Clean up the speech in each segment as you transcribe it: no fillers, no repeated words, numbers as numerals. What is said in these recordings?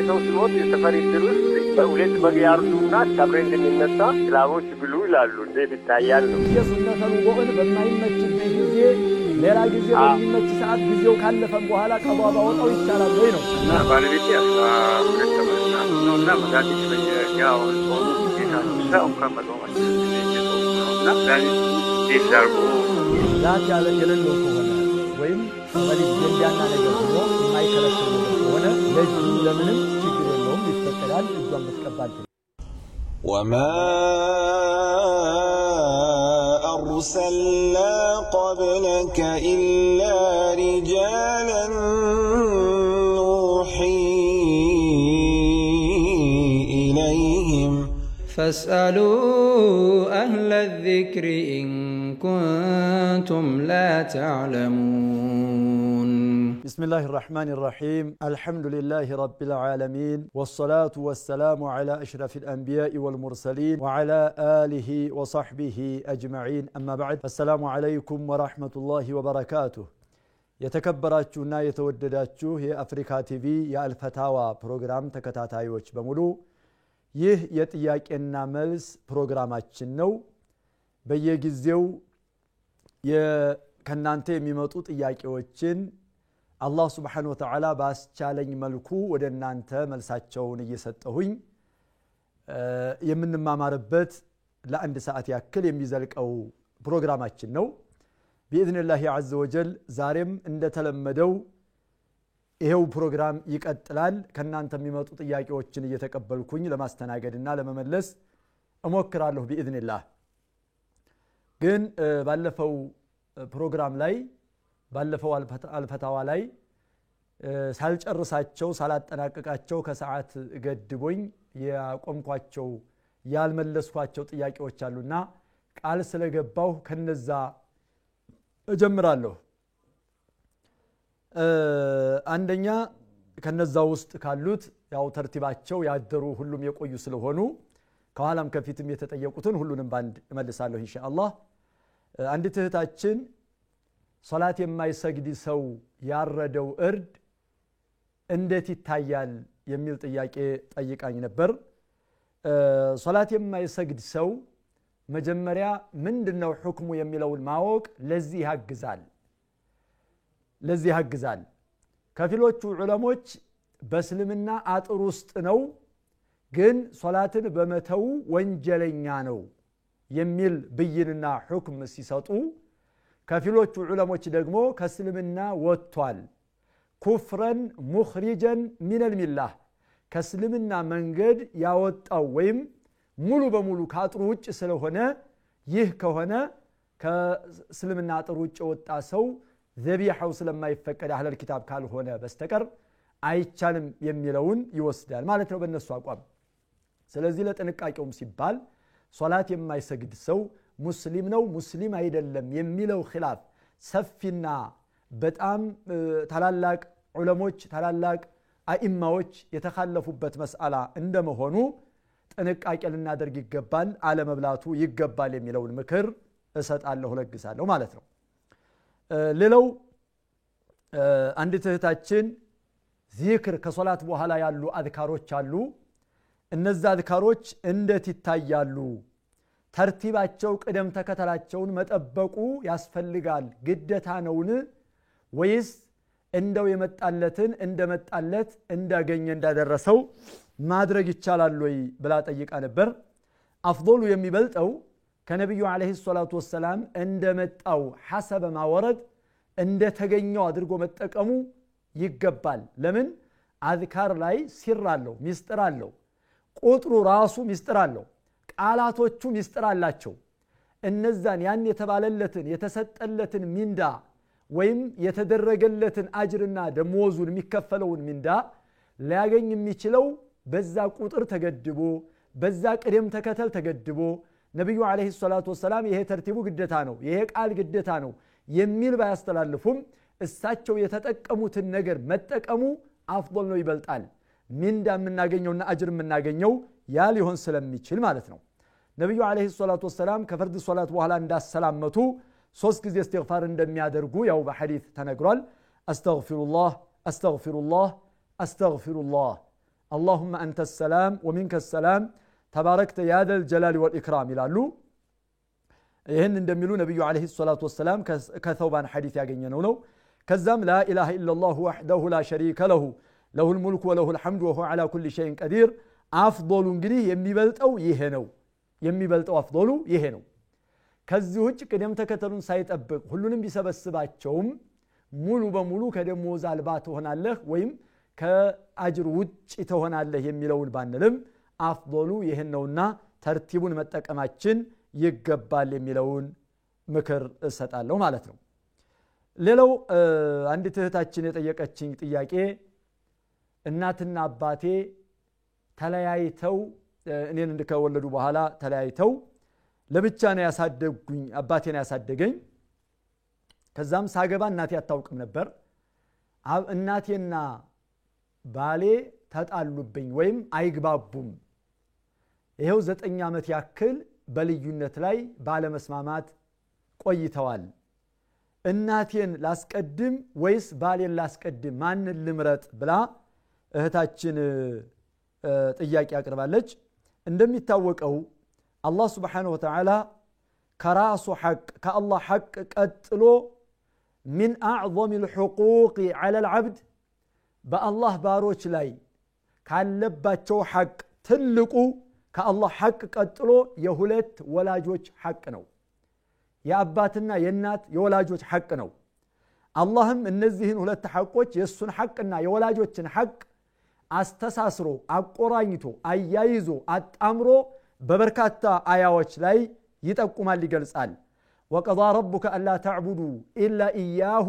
ሰው ሲሞት የተፈሪ ድርስ በሁለት በጊያርዱና ሰብረን እንደሚነሳ ስላቦች ብሉ ይላሉ። እንዴት ይታያል ነው የሱነተን ወገን በማይመችበት ጊዜ ሌላ ጊዜ በሚመች ሰዓት ጊዜው ካለፈም በኋላ ቀዷ ባወጣው ይቻላል ወይ ነው እና ባለቤት ያስራ ሁለት ተመና ነውና መጋት ያው ሰው ከመዶማች እና ዲዛርጎ ዛት ያለ የሌለው ከሆነ ወይም ወሊድ የሚያና ነገር ሆኖ የማይከለከል ሆነ ለጅ ለምንም ችግር የለውም ይፈቀዳል እጇን መስቀባል وما أرسلنا قبلك إلا رجالا نوحي إليهم فاسألوا أهل الذكر إن كنتم لا تعلمون بسم الله الرحمن الرحيم الحمد لله رب العالمين والصلاة والسلام على أشرف الأنبياء والمرسلين وعلى آله وصحبه أجمعين أما بعد السلام عليكم ورحمة الله وبركاته የተከበራችሁና የተወደዳችሁ የአፍሪካ ቲቪ የአልፈታዋ ፕሮግራም ተከታታዮች በሙሉ ይህ የጥያቄና መልስ ፕሮግራማችን ነው። በየጊዜው ከናንተ የሚመጡ ጥያቄዎችን አላህ Subhanahu Wa Ta'ala ባስቻለኝ መልኩ ወደናንተ መልሳቸውን እየሰጠሁኝ የምንማማርበት ለአንድ ሰዓት ያክል የሚዘልቀው ፕሮግራማችን ነው። بإذنillah عز وجل ዛሬም እንደተለመደው ይሄው ፕሮግራም ይቀጥላል። ከናንተ የሚመጡ ጥያቄዎችን እየተቀበልኩኝ ለማስተናገድና ለመመለስ እሞክራለሁ بإذنillah። ግን ባለፈው ፕሮግራም ላይ ባለፈው አልፈታዋ ላይ ሳልጨርሳቸው ሳላጠናቀቃቸው ከሰዓት ገድቦኝ ያቆምኳቸው ያልመለስኳቸው ጥያቄዎች አሉና ቃል ስለገባው ከነዛ እጀምራለሁ። አንደኛ ከነዛ ውስጥ ካሉት ያው ተርቲባቸው ያደሩ ሁሉም የቆዩ ስለሆኑ ከኋላም ከፊትም የተጠየቁትን ሁሉንም ባንድ እመልሳለሁ ኢንሻአላህ። አንዲት እህታችን ሶላት የማይሰግድ ሰው ያረደው እርድ እንዴት ይታያል የሚል ጥያቄ ጠይቃኝ ነበር። ሶላት የማይሰግድ ሰው መጀመሪያ ምንድነው ሁክሙ የሚለውን ማወቅ ለዚህ ያግዛል። ከፊሎቹ ዑለሞች በእስልምና አጥር ውስጥ ነው ግን ሶላትን በመተው ወንጀለኛ ነው የሚል ብይንና ሁክም ሲሰጡ ከፊሎቹ ዑለሞች ደግሞ ከእስልምና ወጥቷል ኩፍረን ሙኽሪጀን ሚነል ሚላህ ከእስልምና መንገድ ያወጣው ወይም ሙሉ በሙሉ ከአጥሩ ውጭ ስለሆነ ይህ ከሆነ ከእስልምና አጥር ውጭ ወጣ ሰው ዘቢሐው ስለማይፈቀድ አህለል ኪታብ ካልሆነ በስተቀር አይቻልም የሚለውን ይወስዳል ማለት ነው በእነሱ አቋም። ስለዚህ ለጥንቃቄውም ሲባል ሶላት የማይሰግድ ሰው ሙስሊም ነው ሙስሊም አይደለም የሚለው ኺላፍ ሰፊና በጣም ታላላቅ ዑለሞች ታላላቅ አኢማዎች የተኻለፉበት መስአላ እንደመሆኑ ጥንቃቄ ልናደርግ ይገባል አለመብላቱ ይገባል የሚለውን ምክር እሰጣለሁ ለግሳለሁ ማለት ነው። ሌላው አንዲት እህታችን ዚክር ከሶላት በኋላ ያሉ አዝካሮች አሉ እነዛ አዝካሮች እንዴት ይታያሉ ተርቲባቸው ቅደም ተከተላቸውን መጠበቁ ያስፈልጋል ግዴታ ነውን ወይስ እንደው የመጣለትን እንደመጣለት እንዳገኘ እንዳደረሰው ማድረግ ይቻላል ወይ ብላ ጠይቃ ነበር። አፍضሉ የሚበልጠው ከነብዩ አለይሂ ሰላቱ ወሰለም እንደመጣው ሐሰበ ማወረድ እንደተገኘው አድርጎ መጠቀሙ ይገባል። ለምን አዝካር ላይ ሲር አለው ሚስጥር አለው ቁጥሩ ራሱ ሚስጥር አለው ቃላቶቹ ሚስጥር አላቸው። እነዛን ያን የተባለለትን የተሰጠለትን ሚንዳ ወይም የተደረገለትን አጅርና ደሞዙን የሚከፈለውን ሚንዳ ሊያገኝ የሚችለው በዛ ቁጥር ተገድቦ በዛ ቅደም ተከተል ተገድቦ ነብዩ አለይሂ ሰላቱ ወሰለም ይሄ ተርቲቡ ግዴታ ነው ይሄ ቃል ግዴታ ነው የሚል ባያስተላልፉም እሳቸው የተጠቀሙትን ነገር መጠቀሙ አፍضل ነው ይበልጣል ሚንዳ የምናገኘውና አጅር የምናገኘው ያ ሊሆን ስለሚችል ማለት ነው። ነብዩ አለይሂ ሰላቱ ወሰለም ከፈርድ ሶላት በኋላ እንዳሰላመቱ 3 ጊዜ استغفار እንደሚያደርጉ ያው በሐዲስ ተነግሯል። አስተግፊሩላህ አስተግፊሩላህ አስተግፊሩላህ اللهم أنت السلام ومنك السلام تباركت يا ذا الجلال والإكرام ይላሉ ይሄን እንደሚሉ ነብዩ አለይሂ ሰላቱ ወሰለም ከثوبان ሐዲስ ያገኘነው ነው ከዛም لا اله الا الله وحده لا شريك له له الملك وله الحمد وهو على كل شيء قدير አፍضሉ እንግዲህ የሚበልጠው ይሄ ነው የሚበልጠው አፍضሉ ይሄ ነው ከዚህ ውጭ ቅደም ተከተሉን ሳይጠብቅ ሁሉንም ቢሰበስባቸውም ሙሉ በሙሉ ከደሞዝ አልባ ትሆናለህ ወይም ከአጅር ውጭ ትሆናለህ የሚለውን ባንልም አፍضሉ ይሄን ነውና ተርቲቡን መጠቀማችን ይገባል የሚለውን ምክር እሰጣለሁ ማለት ነው ሌላው አንድ እህታችን የጠየቀችኝ ጥያቄ እናትና አባቴ ተለያይተው እኔን እንደከወለዱ በኋላ ተለያይተው ለብቻ ነው ያሳደጉኝ አባቴ ነው ያሳደገኝ ከዛም ሳገባ እናቴ አታውቅም ነበር እናቴና ባሌ ተጣሉብኝ ወይም አይግባቡም ይሄው 9 ዓመት ያክል በልዩነት ላይ ባለመስማማት ቆይተዋል እናቴን ላስቀድም ወይስ ባሌን ላስቀድም ማንን ልምረጥ ብላ እህታችን ጥያቄ አቅርባለች እንደሚታወቀው አላህ Subhanahu Wa Ta'ala ከራሱ ሐቅ ከአላህ ሐቅ ቀጥሎ من اعظم الحقوق على العبد በአላህ ባሮች ላይ ካለባቸው ሐቅ ትልቁ ከአላህ ሐቅ ቀጥሎ የሁለት ወላጆች ሐቅ ነው የአባትና የእናት የወላጆች ሐቅ ነው አላህም እነዚህን ሁለት ሐቆች የሱን ሐቅና የወላጆችን ሐቅ አስተሳስሮ አቆራኝቶ አያይዞ አጣምሮ በበርካታ አያዎች ላይ ይጠቁማል ይገልጻል وقضى ربك الا تعبدوا الا اياه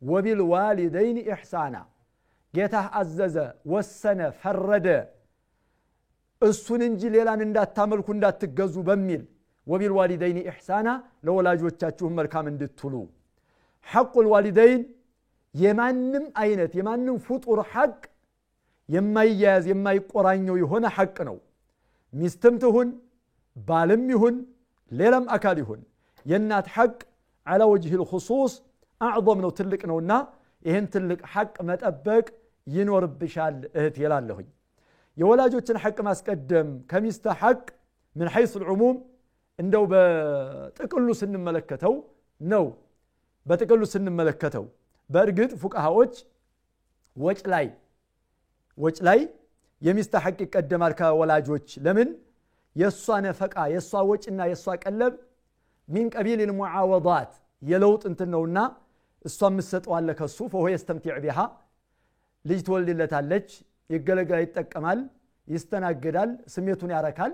وبالوالدين احسانا ጌታህ አዘዘ ወሰነ ፈረደ እሱን እንጂ ሌላን እንዳታመልኩ እንዳትገዙ በሚል وبالوالدين احسانا ለወላጆቻችሁ መልካም እንድትሉ حق الوالدين የማንም አይነት የማንም ፍጡር ሐቅ የማይያዝ የማይቆራኘው የሆነ ሐቅ ነው ሚስትም ትሁን ባልም ይሁን ሌላም አካል ይሁን የእናት ሐቅ على وجه الخصوص اعظم ነው ትልቅ ነውና ይሄን ትልቅ ሐቅ መጠበቅ ይኖርብሻል እህት ይላለሁኝ የወላጆችን ሐቅ ማስቀደም ከሚስት ሐቅ من حيث العموم እንደው በጥቅሉ ስንመለከተው ነው በጥቅሉ ስንመለከተው በእርግጥ ፉቃሃዎች ወጭ ላይ የሚስት ሐቅ ይቀደማል ከወላጆች ለምን የሷ ነፈቃ የሷ ወጭና የሷ ቀለብ من قبيل المعاوضات የለውጥ እንትነውና እሷ መስጠዋለ ከሱ فهو يستمتع بها ልጅ ትወልድለታለች ይገለገል ይጠቀማል ይስተናገዳል ስሜቱን ያረካል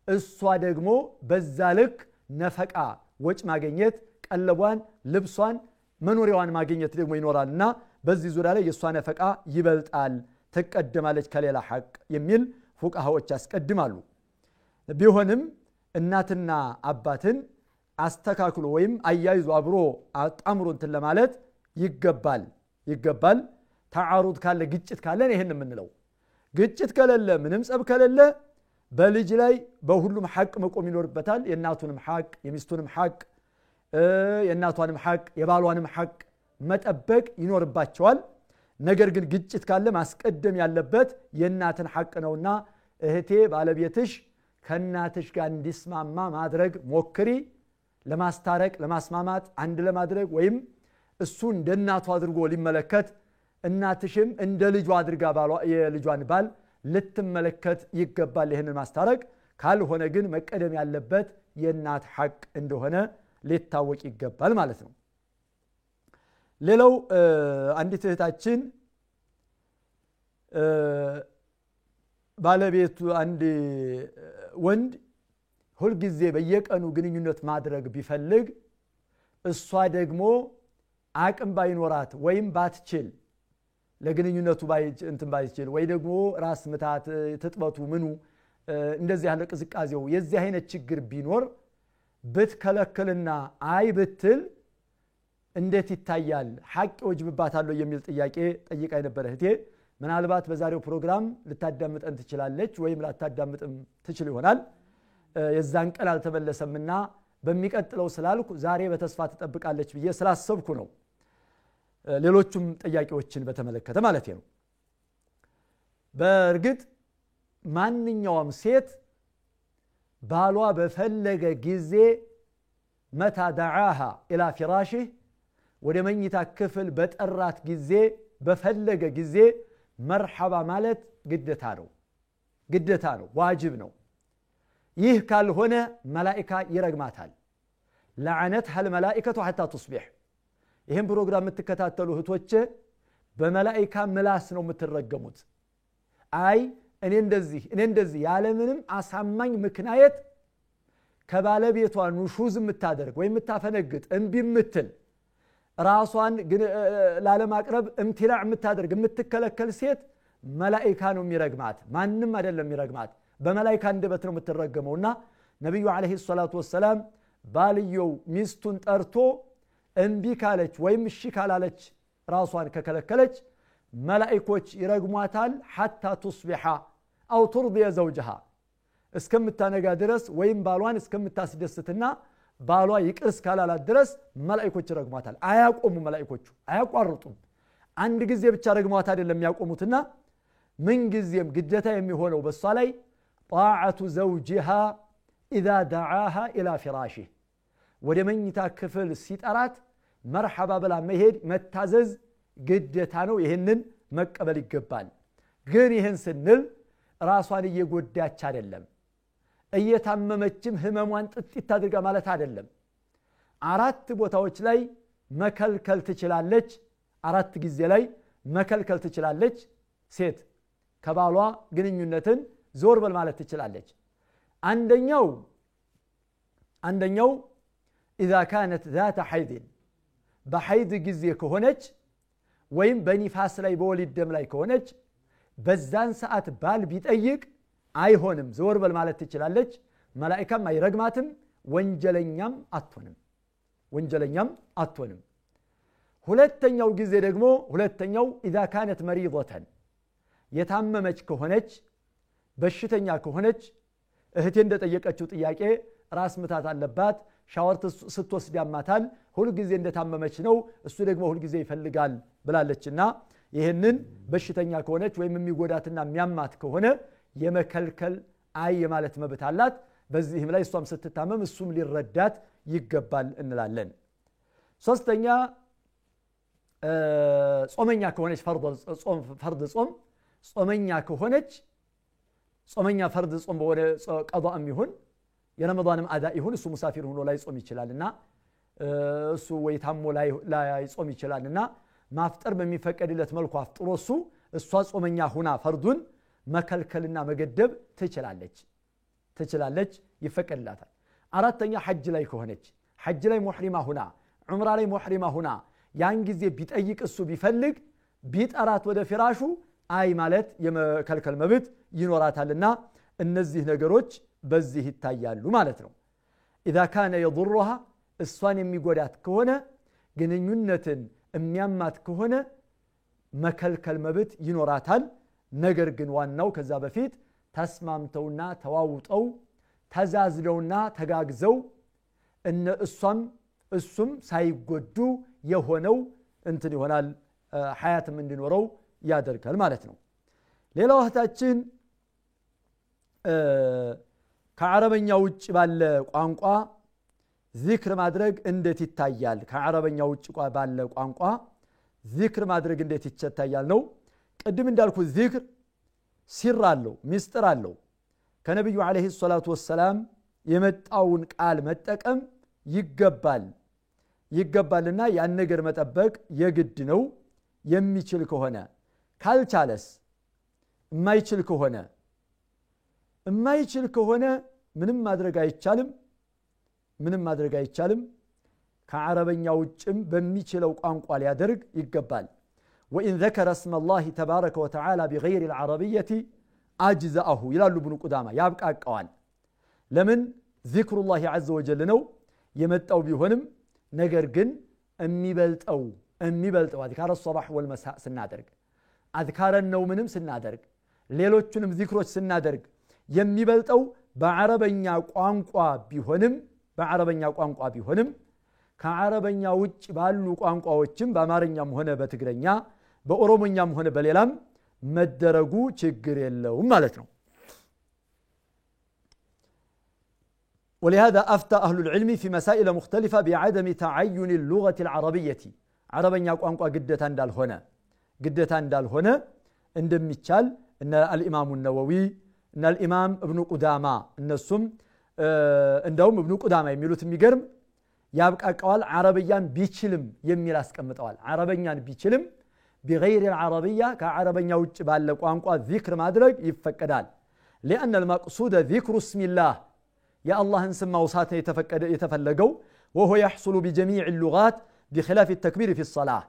እሷ ደግሞ በዛ ልክ ነፈቃ ወጭ ማግኘት ቀለቧን ልብሷን መኖሪያዋን ማግኘት ደግሞ ይኖራልና በዚህ ዙሪያ ላይ የሷ ነፈቃ ይበልጣል ተቀደማለች ከሌላ ሐቅ የሚል ፉቃሃዎች ያስቀድማሉ ቢሆንም እናትና አባትን አስተካክሎ ወይም አያይዞ አብሮ አጣምሮ እንትን ለማለት ይገባል ተዓሩድ ካለ ግጭት ካለ ይሄን የምንለው ግጭት ከሌለ ምንም ጸብ ከሌለ በልጅ ላይ በሁሉም ሐቅ መቆም ይኖርበታል የእናቱንም ሐቅ የሚስቱንም ሐቅ የእናቷንም ሐቅ የባሏንም ሐቅ መጠበቅ ይኖርባቸዋል ነገር ግን ግጭት ካለ ማስቀደም ያለበት የእናትን ሐቅ ነውና እህቴ ባለቤትሽ ከእናትሽ ጋር እንዲስማማ ማድረግ ሞክሪ ለማስታረቅ ለማስማማት አንድ ለማድረግ ወይም እሱ እንደናቱ አድርጎ ሊመለከት እናትሽም እንደ ልጇ አድርጋ የልጇን ባል ልትመለከት ይገባል ይሄንን ማስታረቅ ካልሆነ ግን መቀደም ያለበት የእናት ሐቅ እንደሆነ ሊታወቅ ይገባል ማለት ነው ሌላው አንዲት እህታችን ባለቤቱ አንድ ወንድ ሁሉ ጊዜ በየቀኑ ግንኙነት ማድረግ ቢፈልግ እሷ ደግሞ አቅም ባይኖራት ወይም ባትችል ለግንኙነቱ ባይችል ወይ ደግሞ ራስ ምታት ተጥበቱ ምኑ እንደዚህ ያለ ቅዝቃዜው የዚህ አይነት ችግር ቢኖር ብትከለከልና አይ ብትል እንዴት ይታያል ሐቅ ወጅብባታል የሚል ጥያቄ ጠይቃይ ነበር እህቴ ምናልባት በዛሬው ፕሮግራም ልታዳምጠን ትችላለች ወይም ላታዳምጥም ትችል ይሆናል የዛን ቀን አልተመለሰምና በሚቀጥለው ስላልኩ ዛሬ በተስፋ ተጠብቃለች ብዬ ስላሰብኩ ነው ሌሎችም ጥያቄዎችን በተመለከተ ማለት ነው በእርግጥ ማንኛውም ሴት ባሏ በፈለገ ጊዜ መታ ደዓሃ ኢላ ፊራሽህ ወደ መኝታ ክፍል በጠራት ጊዜ በፈለገ ጊዜ መርሐባ ማለት ግዴታ ነው ዋጅብ ነው ይህ ካልሆነ መላእክት ይረግማታል لعنتها الملائكة حتى تصبح ይሄን ፕሮግራም የምትከታተሉ እህቶቼ በመላእክት ምላስ ነው የምትረገሙት አይ እኔ እንደዚህ ያለ ምንም አሳማኝ ምክንያት ከባለቤቷ ኑሹዝ የምታደርግ ወይ የምታፈነግጥ እንቢ የምትል ራሷን ላለማቅረብ እምትላዕ የምታደርግ የምትከለከል ሴት መላእክት ነው የሚረግማት ማንንም አይደለም የሚረግማት በመላእክት አንደበት ነው የምትረገመውና ነብዩ አለይሂ ሰላቱ ወሰለም ባልየው ሚስቱን ጠርቶ እንቢ ካለች ወይም እሺ ካላለች ራሷን ከከለከለች መላእክቶች ይረግሟታል حتى تصبح او ترضي زوجها እስከምታነጋ ድረስ ወይም ባሏን እስከምታስደስትና ባሏ ይቅርስ ካላላት ድረስ መላእክቶች ይረግሟታል አያቆሙ መላእክቶቹ አያቋርጡም አንድ ጊዜ ብቻ ረግሟት አይደለም ያቆሙትና ምን ጊዜም ግዴታ የሚሆነው በሷ ላይ طاعه زوجها اذا دعاها الى فراشه ወደ መኝታ ክፍል ሲጠራት መርሐባ ብላ መሄድ መታዘዝ ግዴታ ነው ይሄንን መቀበል ይገባል ግን ይሄን ስንል ራሷን እየጎዳች አይደለም እየታመመችም ህመሟን ጥጥት አድርጋ ማለት አይደለም አራት ቦታዎች ላይ መከልከል ትችላለች አራት ጊዜ ላይ መከልከል ትችላለች ሴት ከባሏ ግንኙነትን ዞር በል ማለት ትችላለች አንደኛው اذا كانت ذات حيض بحيض ጊዜ ከሆነች ወይም በኒፋስ ላይ በወሊድ ደም ላይ ከሆነች በዛን ሰዓት ባል ቢጠይቅ አይሆንም ዞር በል ማለት ትችላለች መላእክም አይረግማትም ወንጀለኛም አትሆንም ሁለተኛው ጊዜ ደግሞ اذا كانت مريضة የታመመች ከሆነች በሽተኛ ከሆነች እህቴ እንደጠየቀችው ጥያቄ ራስ ምታት አለባት ሻወር ስትወስድ ያማታል ሁሉ ጊዜ እንደታመመች ነው እሱ ደግሞ ሁሉ ጊዜ ይፈልጋል ብላለችና ይሄንን በሽተኛ ከሆነች ወይም የሚጎዳትና የሚያማት ከሆነ የመከልከል አይ ማለት መብት አላት በዚህም ላይ እሷም ስትታመም እሱም ሊረዳት ይገባል እንላለን ሶስተኛ ጾመኛ ከሆነች ፈርድ ጾመኛ ከሆነች ጾመኛ ፈርድ ጾም በወደ ቀዷም ይሁን የረመዳንም አዳ ይሁን እሱ ሙሳፊር ሆኖ ላይ ጾም ይችላልና እሱ ወይ ታሞ ላይ ጾም ይችላልና ማፍጠር በሚፈቀድለት መልኩ አፍጥሮ እሷ ጾመኛ ሁና ፈርዱን መከልከልና መገደብ ትችላለች ይፈቀድላታል አራተኛ ሐጅ ላይ ከሆነች ሐጅ ላይ ሙህሪማ ሁና ዑምራ ላይ ሙህሪማ ሁና ያን ጊዜ ቢጠይቅ እሱ ቢፈልግ ቢጠራት ወደ ፍራሹ አይ ማለት የመከልከል መብት ይኖራታልና እነዚህ ነገሮች በዚህ ይታያሉ ማለት ነው اذا كان يضرها እሷን የሚጎዳት ከሆነ ግንኙነትን የሚያማት ከሆነ መከልከል መብት ይኖራታል ነገር ግን ዋናው ከዛ በፊት ተስማምተውና ተዋውጠው ተዛዝለውና ተጋግዘው እሱም ሳይጎዱ የሆነው እንትን ይሆናል ሐያትም እንዲኖረው ያደርጋል ማለት ነው ሌላው እህታችን ከዓረበኛ ውጭ ባለ ቋንቋ ዚክር ማድረግ እንዴት ይታያል ከዓረበኛ ውጭ ባለ ቋንቋ ዚክር ማድረግ እንዴት ይታያል ነው ቀድም እንዳልኩ ዚክር ሲር አለው ሚስጥር አለው ከነብዩ አለይሂ ሰላቱ ወሰለም የመጣውን ቃል መጠቀም ይገባልና ያን ነገር መጠበቅ የግድ ነው የሚችል ከሆነ ካልቻለስ የማይችል ከሆነ ምንም ማድረግ አይቻልም ከዓረበኛ ውጭም በሚችለው ቋንቋ ሊያደርግ ይገባል وإن ذكر اسم الله تبارك وتعالى بغير العربية أجزأه يلالو ابن قدامة يابقى قوال لمن ذكر الله عز وجل ነው የመጣው ቢሆንም ነገር ግን የሚበልጠው አዝካረ الصباح والمساء ስናደርግ አዝካረ ነው ምንም ስናደርግ ሌሎችንም ዚክሮች ስናደርግ የሚበልጠው በዓረበኛ ቋንቋ ቢሆንም ከዓረበኛ ውጭ ባሉ ቋንቋዎችም በአማርኛም ሆነ በትግረኛ በኦሮሞኛም ሆነ በሌላም መደረጉ ችግር የለውም ማለት ነው ولهذا أفتى أهل العلم في مسائل مختلفة بعدم تعين اللغة العربية عربية قوانقوا قدتان دال هنا عندما يتشال إن الإمام النووي إن الإمام ابن قدامة إن السم عندهم ابن قدامة يميلوت ميقرم يابقى قوال عربيا بيشلم يميل أسكمت قوال عربيا بيشلم بغير العربية كعربيا وجبال قوانقوا ذكر مادرق يفكدال لأن المقصود ذكر اسم الله يا الله انسمى وصاتنا يتفلقوا وهو يحصل بجميع اللغات بخلاف التكبير في الصلاة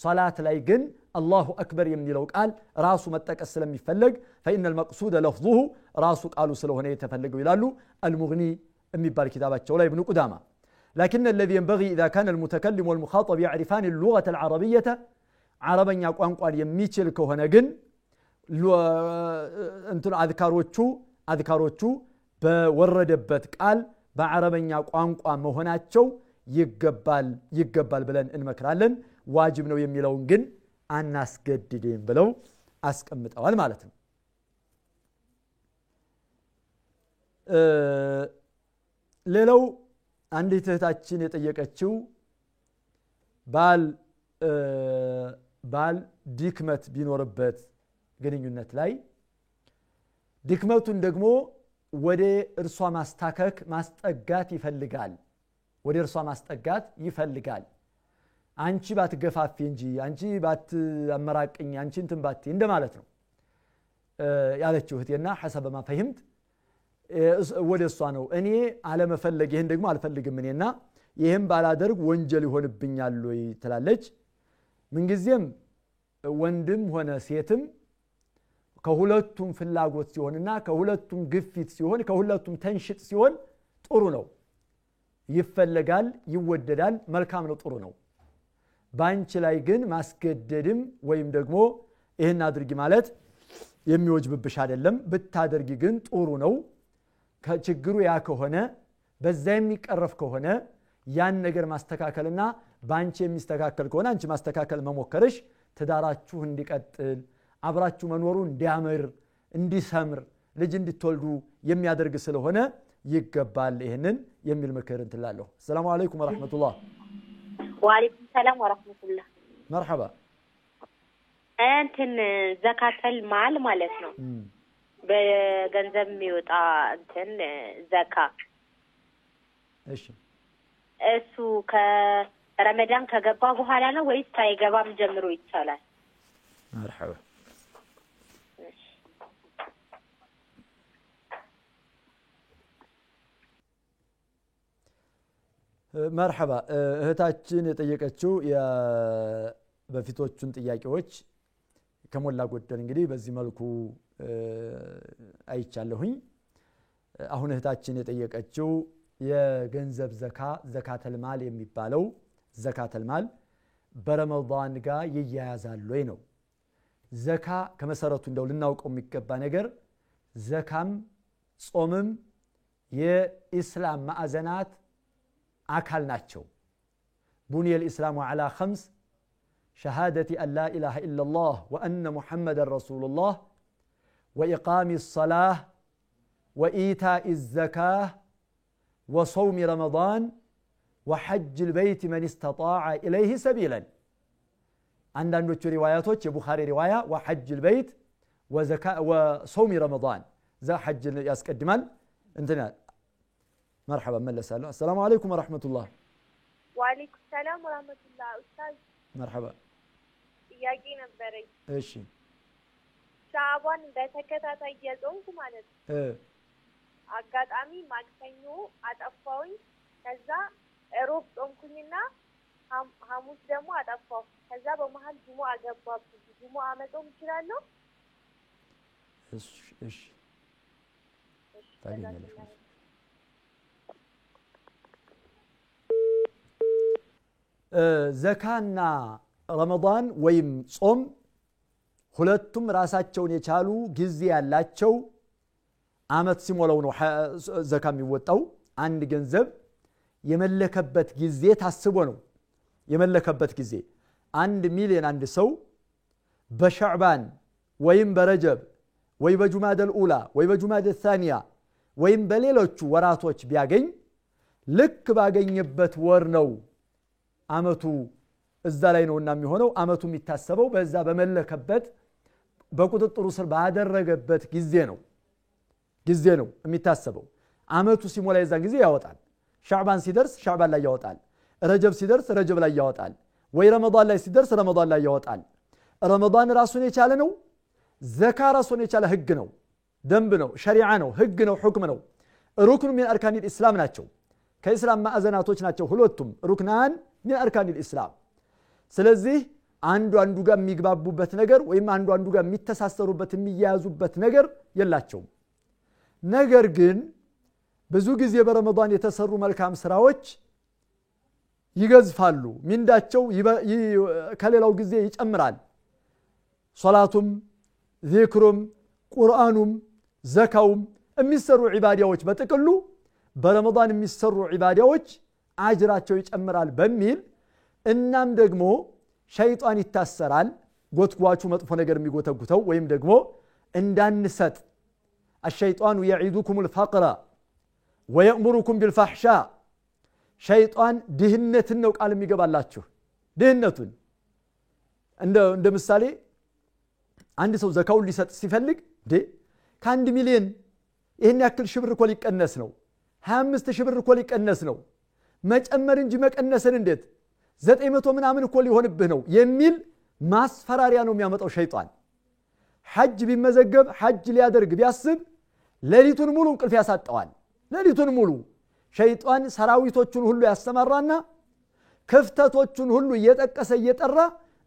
صلاة لايقن الله أكبر يمني لو قال راسه متك السلام يفلق فإن المقصود لفظه راسه قالوا سلوهنا يتفلقوا يلالو المغني أمي كتابات شولا ابن قدامة لكن الذي ينبغي إذا كان المتكلم والمخاطب يعرفان اللغة العربية عربا يقوان قال يميتل كوهنقن انتن أذكاروتشو በወረደበት ቃል በአረበኛ ቋንቋ መሆናቸው ይገባል ብለን እንመክራለን ዋጅብ ነው የሚለውን ግን አናስገድድም ብለው አስቀምጠዋል ማለት ነው ሌላው አንዲት እህታችን የጠየቀችው ባል ድክመት ቢኖርበት ግንኙነት ላይ ድክመቱን ደግሞ ወደ እርሷ ማስጠጋት ይፈልጋል አንቺ ባትገፋፊ እንጂ አንቺ ባትአመራቅኝ አንቺ እንትን ባቲ እንደማለት ነው ያለችው እህቴና حسب ما فهمت ወደ እሷ ነው እኔ አለመፈለግ ይሄን ደግሞ አልፈልግም እኔና ይሄን ባላደርግ ወንጀል ይሆንብኛል ወይ ትላለች ምን ጊዜም ወንድም ሆነ ሴትም ከሁለቱም ፍላጎት ሲሆንና ከሁለቱም ግፊት ሲሆን ከሁለቱም ተንሽጥ ሲሆን ጥሩ ነው ይፈልጋል ይወደዳል መልካም ነው ጥሩ ነው ባንቺ ላይ ግን ማስገደድም ወይም ደግሞ ይሄን አድርጊ ማለት የሚወጅብብሽ አይደለም ብታደርጊ ግን ጥሩ ነው ከችግሩ ያ ከሆነ በዛ የሚቀረፍ ከሆነ ያን ነገር ማስተካከልና ባንቺ የሚስተካከል ከሆነ አንቺ ማስተካከል መሞከርሽ ትዳራችሁ እንዲቀጥል አብራችሁ መኖሩ እንዲያምር እንዲሰምር ልጅ እንድትወልዱ የሚያደርግ ስለሆነ ይገባል ይሄንን የሚል ምክር እንትላለሁ ሰላም አለይኩም ወራህመቱላህ ወአለይኩም ሰላም ወራህመቱላህ مرحبا እንትን ዘካተል ማል ማለት ነው በገንዘብ የሚወጣ እንትን ዘካ እሺ እሱ ከረመዳን ከገባ በኋላ ነው ወይስ ሳይገባም ጀምሮ ይቻላል مرحبا مرحبا እህታችን የጠየቀችው በፊቶቹን ጥያቄዎች ከሞላ ጎደል እንግዲህ በዚህ መልኩ አይቻለሁኝ አሁን እህታችን የጠየቀችው የገንዘብ ዘካተል ማል የሚባለው ዘካተል ማል በረመዳን ጋር ይያያዛል ወይ ነው ዘካ ከመሰረቱ እንደው ልናውቀው የሚገባ ነገር ዘካም ጾምም የኢስላም ማዕዘናት አካል ናቸው ቡንየ الاسلام على 5 شهادة أن لا إله إلا الله وأن محمد رسول الله وإقام الصلاة وإيتاء الزكاة وصوم رمضان وحج البيت من استطاع إليه سبيلا عندنا رواياتك البخاري رواية وحج البيت وزكاة وصوم رمضان ذا حج يسقدمال انتنا مرحبا من لسالو السلام عليكم ورحمة الله وعليكم السلام ورحمة الله أستاذ مرحبا ጥያቄ ነበረኝ እሺ ሻባን በተከታታይ የጾምኩ ማለት አጋጣሚ ማክሰኞ አጠፋውኝ ከዛ ሮብ ጾምኩኝና ሐሙስ ደግሞ አጠፋው ከዛ በመሃል ጁሙአ አገባብኝ ጁሙአ መጾም ይችላልው እሺ ታገኛለሽ ዘካና ረመዳን ወይም ጾም ሁለቱም ራሳቸውን የቻሉ ጊዜ ያላቸው አመት ሲሞላው ነው ዘካ የሚወጣው አንድ ገንዘብ የመለከበት ጊዜ ታስቦ ነው የመለከበት ጊዜ 1 ሚሊዮን አንድ ሰው በሻዕባን ወይም በረጀብ ወይ በጁማደ الأولى ወይ በጁማደ الثانية ወይም በሌሎቹ ወራቶች ቢያገኝ ልክ ባገኘበት ወር ነው አመቱ እዛ ላይ ነውና የሚሆነው አመቱ የሚታሰበው በዛ በመለከበት በቁጥጥሩ ስር ባደረገበት ጊዜ ነው የሚታሰበው አመቱ ሲሞላ የዛን ጊዜ ያወጣል ሻዕባን ሲደርስ ሻዕባን ላይ ያወጣል ረጀብ ሲደርስ ረጀብ ላይ ያወጣል ወይ ረመዳን ላይ ሲደርስ ረመዳን ላይ ያወጣል ረመዳን ራሱን የቻለ ነው ዘካ ራሱን የቻለ ህግ ነው ደንብ ነው ሸሪዓ ነው ህግ ነው ሁክም ነው ሩክኑ ሚን አርካን الاسلام ናቸው ከኢስላም ማዕዘናቶች ናቸው ሁለቱም ሩክናን ሚን አርካን الاسلام ስለዚህ አንዱ ጋር የሚግባቡበት ነገር ወይም አንዱ ጋር የሚተሳሰሩበት የሚያያዙበት ነገር የላቸውም ነገር ግን ብዙ ጊዜ በረመዳን የተሰሩ መልካም ስራዎች ይገዝፋሉ ሚንዳቸው ከሌላው ጊዜ ይጨምራል ሶላቱም ዚክሩም ቁርአኑም ዘካውም የሚሰሩ ዒባዳዎች በጥቅሉ በረመዳን የሚሰሩ ዒባዳዎች አጅራቸው ይጨምራል በሚል እናም ደግሞ ሸይጣን ይታሰራል ጎትጓቹ መጥፎ ነገር የሚጎተጉተው ወይም ደግሞ እንዳንሰጥ الشيطان يعيدكم الفقر ويأمركم بالفحشاء شيطان ድህነትን ነው ቃል የሚገባላችሁ ድህነቱን እንደ ምሳሌ አንድ ሰው ዘካውን ሊሰጥ ሲፈልግ ከ1 ሚሊዮን ይሄን ያክል ሽብር እኮ ሊቀነስ ነው 25 ሽብር እኮ ሊቀነስ ነው መጨመር እንጂ መቀነስን እንዴት 900 ምናምን እኮ ሊሆንብህ ነው የሚል ማስፈራሪያ ነው የሚያመጣው ሸይጣን ሐጅ ቢመዘገብ ሐጅ ሊያደርግ ቢያስብ ሌሊቱን ሙሉ እንቅልፍ ያሳጣዋል ሌሊቱን ሙሉ ሸይጣን ሰራዊቶቹን ሁሉ ያስተማራና ክፍተቶቹን ሁሉ እየጠቀሰ እየጠራ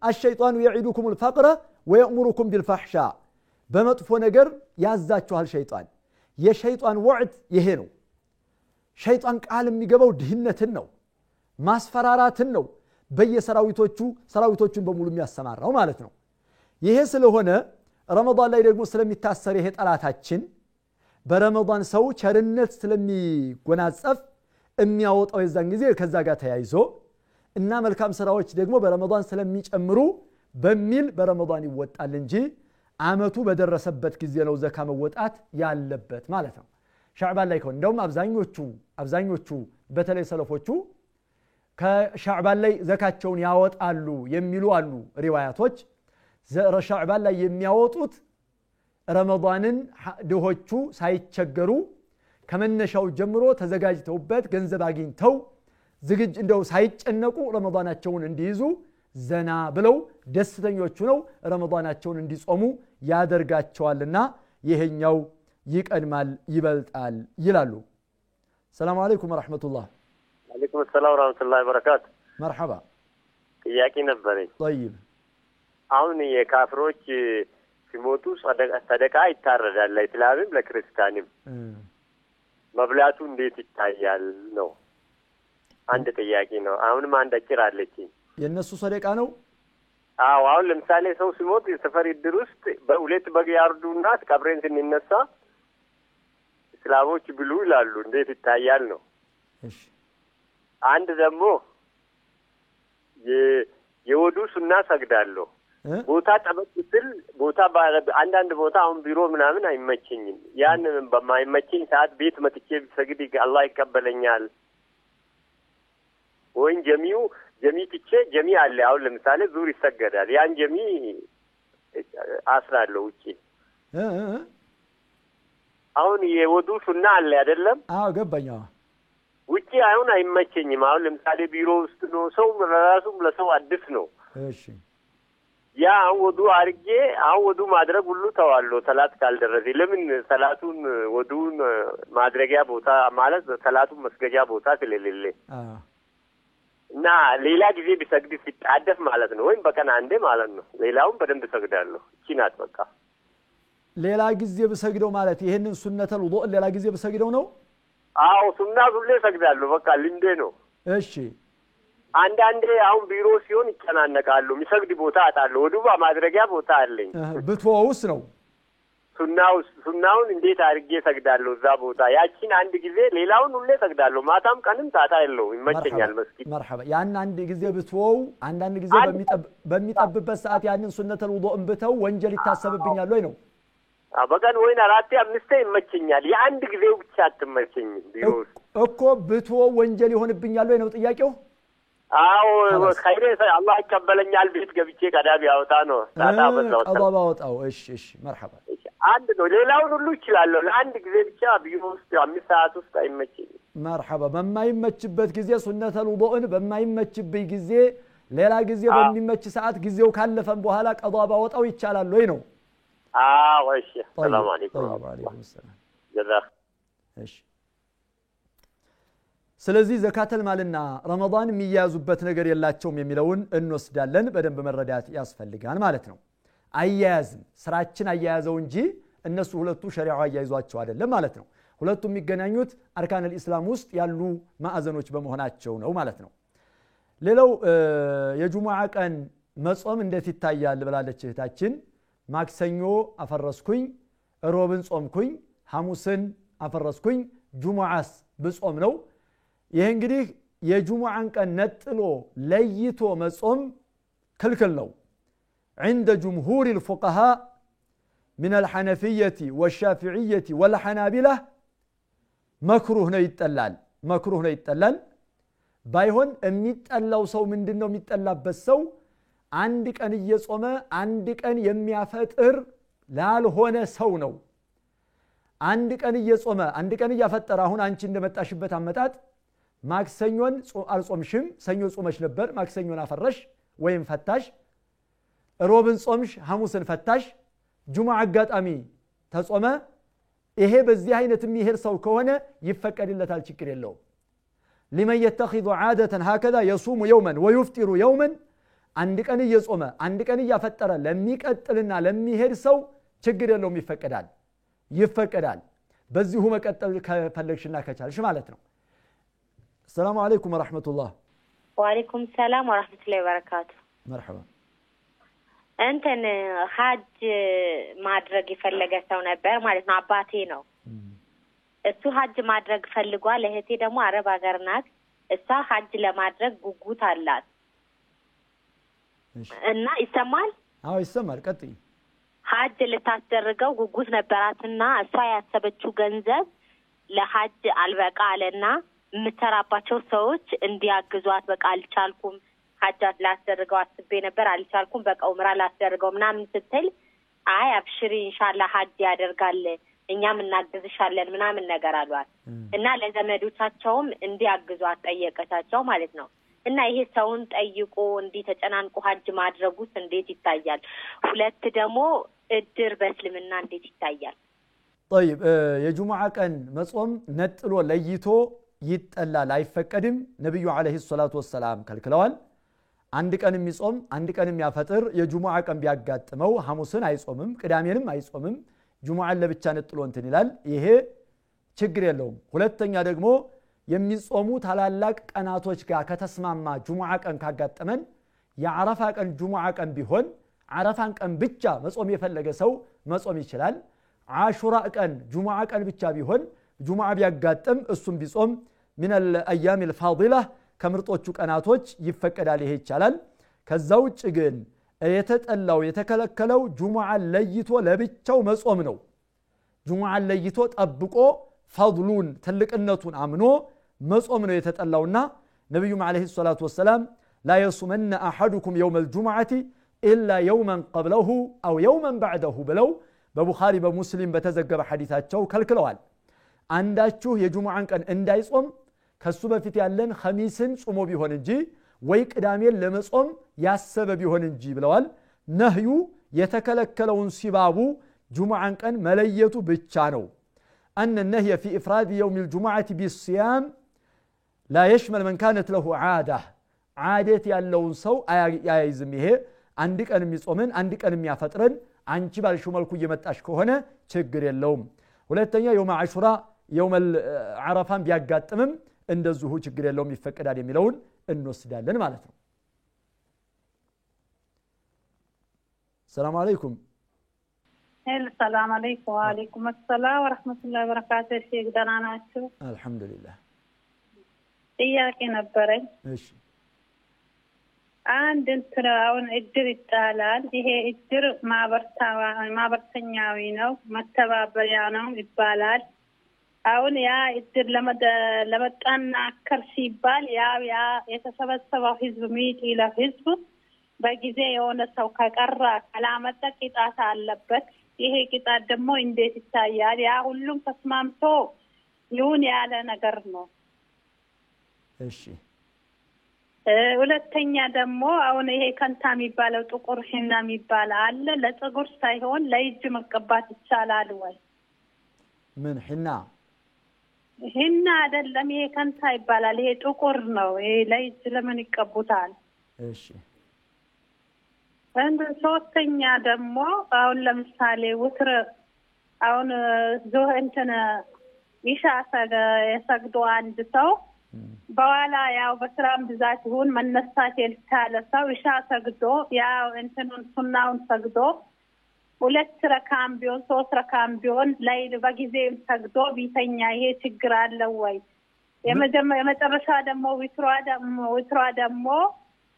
الشيطان يعيدكم الفقر ويأمركم بالفحشاء በመጥፎ ነገር ያዛችኋል ሸይጣን የሸይጣን ወዕድ ይሄ ነው ሸይጣን ቃል የሚገባው ድህነትን ነው ማስፈራራትን ነው ሰራዊቶቹን በሙሉ የሚያሰማራው ማለት ነው ይሄ ስለሆነ ረመዳን ላይ ደግሞ ስለሚታሰር ይሄ ጠላታችን በረመዳን ሰው ቸርነት ስለሚጎናጸፍ የሚያወጣው የዛን ጊዜ ከዛ ጋር ተያይዞ እና መልካም ስራዎች ደግሞ በረመዳን ስለሚጨምሩ በሚል በረመዳን ይወጣል እንጂ አመቱ በደረሰበት ጊዜ ነው ዘካ መወጣት ያለበት ማለት ነው ሻዕባን ላይ እንደውም አብዛኞቹ በተለይ ሰለፎቹ ከሻዕባን ላይ ዘካቸውን ያወጣሉ የሚሉ አሉ ሪዋያቶች ሻዕባን ላይ የሚያወጡት ረመዳንን ድሆቹ ሳይቸገሩ ከመነሻው ጀምሮ ተዘጋጅተውበት ገንዘብ አግኝተው እንደው ሳይጨነቁ ረመዳናቸውን እንዲይዙ ዘና ብለው ደስተኞቹ ነው ረመዳናቸውን እንዲጾሙ ያደርጋቸዋልና ይሄኛው ይቀድማል ይበልጣል ይላሉ ሰላም አለይኩም ወራህመቱላህ አለይኩም ሰላም ወራህመቱላሂ ወበረካቱ መርሐባ ጥያቄ ነበረኝ طيب አሁን የካፍሮች ሲሞቱ ሰደቃ ይታረዳል ለእስላምም ለክርስቲያንም መብላቱ እንዴት ይታያል ነው አንድ ጥያቄ ነው አሁንም አንድ አጭር አለችኝ የነሱ ሰደቃ ነው አሁን ለምሳሌ ሰው ሲሞት የሰፈር ድር ውስጥ በሁለት በግ ያርዱና ቀብሬን ሲነሳ እስላሞች ብሉ ይላሉ እንዴት ይታያል ነው እሺ አንድ ደግሞ የወዱ ሱና ሰግዳለሁ ቦታ ተበክል ቦታ አንዳንድ ቦታ አሁን ቢሮ ምናምን አይመቸኝም ያን በማይመቸኝ ሰዓት ቤት መጥቼ ሰግድ አላህ ይቀበለኛል ወይን ጀሚ ትቼ ጀሚ አለ አሁን ለምሳሌ ዙር ይሰገዳል ያን ጀሚ አስራለሁ ውጪ አሁን የወዱ ሱና አለ አይደለም ገባኛ ውጪ አሁን አይመቸኝም አሁን ለምሳሌ ቢሮ ውስጥ ነው ሰው ራሱም ለሰው አዲስ ነው እሺ ያ ወዱ አርጌ ወዱ ማድረግ ሁሉ ተዋለው ሰላት ካልደረሰ ለምን ሰላቱን ወዱን ማድረጊያ ቦታ ማለት ሰላቱን መስገጃ ቦታ ስለሌለ እና ሌላ ጊዜ ቢሰግድ ሲጣደፍ ማለት ነው ወይም በቀን አንዴ ማለት ነው ሌላውን በደንብ ሰግዳለሁ እቺናት በቃ ሌላ ጊዜ በሰግደው ማለት ይሄንን ሱነተል ውዱእ ሌላ ጊዜ በሰግደው ነው ሱና ሁሌ ሰግዳለሁ በቃ ልንዴ ነው እሺ አንዳንዴ አሁን ቢሮ ሲሆን ይጨናነቃሉ የሚሰግድ ቦታ አጣለሁ ወዱባ ማድረጊያ ቦታ አለኝ ብትወውስ ነው ሱናውን እንዴት አድርጌ ሰግዳለሁ እዛ ቦታ ያቺን አንድ ጊዜ ሌላውን ሁሌ ሰግዳለሁ ማታም ቀንም ታታ የለው ይመቸኛል መስጊድ مرحبا ያን አንድ ጊዜ ብትወው አንድ ጊዜ በሚጠብበት ሰዓት ያንን ሱነተል ውዱእን ብተው ወንጀል ይታሰብብኛል ወይ ነው በቀን ወይና አራቴ አምስቴ ይመቸኛል የአንድ ጊዜው ብቻ አትመቸኝ ቢሮስ እኮ ብትወው ወንጀል ይሆንብኛል ወይ ነው ጥያቄው አዎ ኸይሬ አላህ ይቀበለኛል ቤት ገብቼ ቀዳቢ ያወጣ ነው ታታ በዛው ቀዳባ ወጣው እሺ مرحبا አንድ ነው ሌላውን ሁሉ ይችላል ለአንድ ጊዜ ብቻ ቢሮ ውስጥ 5 ሰዓት ውስጥ አይመቸኝ مرحبا በማይመችበት ጊዜ ሱነተል ውዱእን በማይመችበት ጊዜ ሌላ ጊዜ በሚመች ሰዓት ጊዜው ካለፈን በኋላ ቀዳባ ወጣው ይቻላል ወይ ነው እሺ ሰላም አለይኩም ወአለይኩም ሰላም ጀዛክ እሺ ስለዚህ ዘካተል ማልና ረመዳን የሚያዙበት ነገር የላቸውም የሚለውን እንወስዳለን በደንብ መረዳት ያስፈልጋል ማለት ነው አያያዝም ስራችን አያያዘው እንጂ እነሱ ሁለቱ ሸሪዓው አያይዟቸው አይደለም ማለት ነው ሁለቱ የሚገናኙት አርካነል ኢስላም ውስጥ ያሉ ማዕዘኖች በመሆናቸው ነው ማለት ነው ሌላው የጁሙዓ ቀን መጾም እንዴት ይታያል ብላለች እህታችን ማክሰኞ አፈረስኩኝ ሮብን ጾምኩኝ ሐሙስን አፈረስኩኝ ጁሙዓስ ብጾም ነው ይሄ እንግዲህ የጁሙዓን ቀን ነጥሎ ለይቶ መጾም ክልክል ነው عند جمهور الفقهاء من الحنفية والشافعية والحنابلة مكروه ነው ይጠላል ባይሆን የሚጠላው ሰው ምንድነው የሚጠላበት ሰው አንድ ቀን እየጾመ አንድ ቀን የሚያፈጥር ላልሆነ ሰው ነው አንድ ቀን እየጾመ አንድ ቀን እያፈጠረ አሁን አንቺ እንደመጣሽበት አመጣጥ ማክሰኞን አልጾምሽም ሰኞ ጾመሽ ነበር ማክሰኞን አፈረሽ ወይም ፈታሽ ሮብን ጾምሽ ሐሙስን ፈታሽ ጁሙዓ አጋጣሚ ተጾመ ይሄ በዚህ አይነት የሚሄድ ሰው ከሆነ ይፈቀድለታል ችግር የለው لمن يتخذ عادة هكذا يصوم يوما ويفطر يوما አንድ ቀን እየጾመ አንድ ቀን እያፈጠረ ለሚቀጥልና ለሚሄድ ሰው ችግር የለውም ይፈቀዳል በዚሁ መቀጠል ከፈለግሽና ከቻልሽ ማለት ነው السلام عليكم ورحمة الله وعليكم السلام ورحمة الله وبركاته مرحبا እንትን ሐጅ ማድረግ ይፈልገ ሰው ነበር ማለት ነው አባቴ ነው እሱ ሐጅ ማድረግ ፈልጓል እህቴ ደግሞ አረብ ሀገር ናት እሷ ሐጅ ለማድረግ ጉጉት አላት እና ይሰማል ይሰማል ቀጥይ ሐጅ ልታስደርገው ጉጉት ነበራትና እሷ ያሰበችው ገንዘብ ለሐጅ አልበቃ አለና ምተራባቸው ሰዎች እንዲያግዟት በቃ አልቻልኩም ሐጃት ላስደርገው አስቤ ነበር አልቻልኩም በቃ ዑምራ ላስደርገው ምናምን ስትል አይ አብሽሪ ኢንሻአላህ ሐጅ ያደርጋል እኛም እናግዝሻለን ምናምን ነገር አሏት እና ለዘመዶቻቸውም እንዲያግዟት ጠየቀቻቸው ማለት ነው እና ይሄ ሰውን ጠይቆ እንዲ ተጨናንቆ ሐጅ ማድረጉስ እንዴት ይታያል ሁለት ደግሞ እድር በእስልምና እንዴት ይታያል طيب የጁሙዓ ቀን መጾም ነጥሎ ለይቶ ይጠላል አይፈቀድም ነብዩ አለይሂ ሰላቱ ወሰለም ከልክለዋል አንድ ቀን የሚጾም አንድ ቀን የሚያፈጥር የጁሙዓ ቀን ቢያጋጥመው ሐሙስን አይጾምም ቅዳሜንም አይጾምም ጁሙዓን ለብቻ ነጥሎ እንትን ይላል ይሄ ችግር የለውም ሁለተኛ ደግሞ የሚጾሙ ታላላቅ ቀናቶች ጋር ከተስማማ ጁሙዓ ቀን ካጋጠመን የዓረፋ ቀን ጁሙዓ ቀን ቢሆን ዓረፋን ቀን ብቻ መጾም የፈለገ ሰው መጾም ይችላል አሹራ ቀን ጁሙዓ ቀን ብቻ ቢሆን ጁሙዓ ቢያጋጥም እሱም ቢጾም من الايام الفاضله ከምርጦቹ ቀናቶች ይፈቀዳል ይሄ ይቻላል ከዛው ውጭ ግን የተጠላው የተከለከለው ጁሙዓን ለይቶ ለብቻው መጾም ነው ጁሙዓን ለይቶ ጠብቆ ፈضሉን ትልቅነቱን አምኖ መጾም ነው የተጠላውና ነብዩ አለይሂ ሰላቱ ወሰለም لا يصومن احدكم يوم الجمعه الا يوما قبله او يوما بعده ብለው በቡኻሪ በሙስሊም በተዘገበ ሐዲታቸው ከልክለዋል አንዳችሁ የጁሙዓን ቀን እንዳይጾም ከሱ በፊት ያለን ኸሚስን ጾሞ ቢሆን እንጂ ወይ ቅዳሜን ለመጾም ያሰበ ቢሆን እንጂ ብለዋል ነህዩ የተከለከለውን ሲባቡ ጁሙዓን ቀን መለየቱ ብቻ ነው أن النهي في إفراد يوم الجمعة بالصيام لا يشمل من كانت له عادة عادة ያለውን ሰው ያይዝም ይሄ አንድ ቀን የሚጾምን አንድ ቀን የሚያፈጥረን አንቺ ባልሽው መልኩ እየመጣሽ ከሆነ ችግር የለውም ሁለተኛ يوم عاشوراء يوم العرفان ቢያጋጥምም እንደዚሁ ችግር የለውም ይፈቀዳል የሚለውን እንወስዳለን ማለት ነው السلام عليكم السلام عليكم وعليكم السلام ورحمة الله وبركاته الشيخ ደህና ናችሁ አልহামዱሊላህ ጥያቄ ነበረኝ እሺ አንድ እንትራውን እድር ይጣላል ይሄ እድር ማበርተኛዊ ነው መተባበሪያ ነው ይባላል አሁን ያ እድር ለመጠናከር ሲባል ያ የተሰበሰበው ህዝብ ሚጢላ ህዝብ በጊዜ የሆነ ሰው ከቀራ ካላመጣ ቅጣት አለበት ይሄ ቅጣት ደግሞ እንዴት ይታያል ያ ሁሉም ተስማምቶ ይሁን ያለ ነገር ነው እሺ ሁለተኛ ደግሞ አሁን ይሄ ከንታ የሚባለው ጥቁር ሂና የሚባል አለ ለፀጉር ሳይሆን ለእጅ መቀባት ይቻላል ወይ ምን ሂና አይደለም ይሄ ከንታ ይባላል ይሄ ጥቁር ነው ይሄ ለእጅ ለምን ይቀቡታል እሺ አንድ ሶስተኛ ደግሞ አሁን ለምሳሌ ውትር አሁን እንትን ይሻሰገ የሰግዶ አንድ ሰው በኋላ ያው በስራም ብዛት ይሁን መነሳት ያልቻለ ሰው ይሻሰግዶ ያው እንትኑን ሱናውን ሰግዶ 2 ረካም ቢሆን 3 ረካም ቢሆን ለይል በጊዜም ሰግዶ ቢተኛ ይሄ ችግር አለው ወይ የመጨረሻ ደግሞ ዊትሯ ደግሞ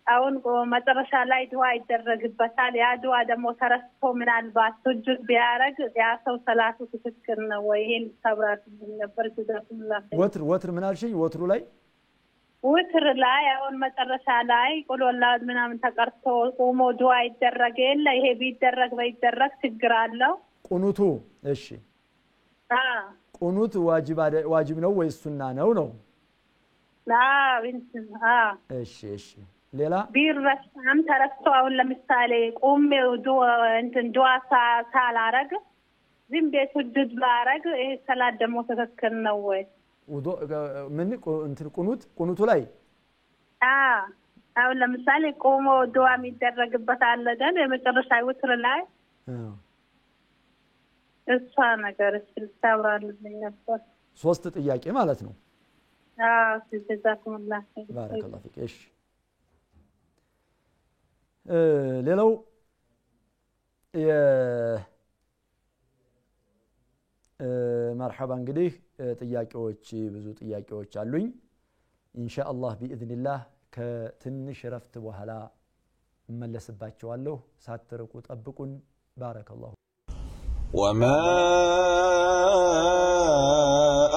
አሁን መጨረሻ ላይ ዱዓ ይደረግበታል ያ ዱዓ ደግሞ ተረስቶ ምናልባት ስጁድ ቢያረግ ያ ሰው ሰላቱ ትክክል ነው ወይ ይሄን ተብራት ነበር ተዘክሙላህ ወትር ምን አልሽኝ ወትር ላይ አሁን መጨረሻ ላይ ቁልወላህ ምናምን ተቀርቶ ቆሞ ዱዓ ይደረግ የለ ይሄ ቢደረግ ችግር አለው ቁኑቱ እሺ ቁኑት ዋጅብ ነው ወይ ሱና ነው እሺ ሌላ ቢረሳም ተረስቶ አሁን ለምሳሌ ቆሜው ዱዓ ሳላረግ ዝም ቤት ውድድ ባረግ ይሄ ሰላት ደግሞ ትክክል ነው ወይ ውዶ ምን እንትን ቁኑቱ ላይ አሁን ለምሳሌ ቆሞ ዱዓ የሚደረግበት አለ ግን የመጨረሻ ውትር ላይ እሷ ነገር ስለታወራልኝ ነበር 3 ጥያቄ ማለት ነው ስለዛኩምላህ ባረከላሁ ፊክ እሺ ሌላው مرحبا እንግዲህ ጥያቄዎች ብዙ ጥያቄዎች አሉኝ ኢንሻአላህ باذنillah ከትንሽ ረፍት በኋላ መለስባቸዋለሁ ሳትርቁ ጠብቁን ባረከላሁ وما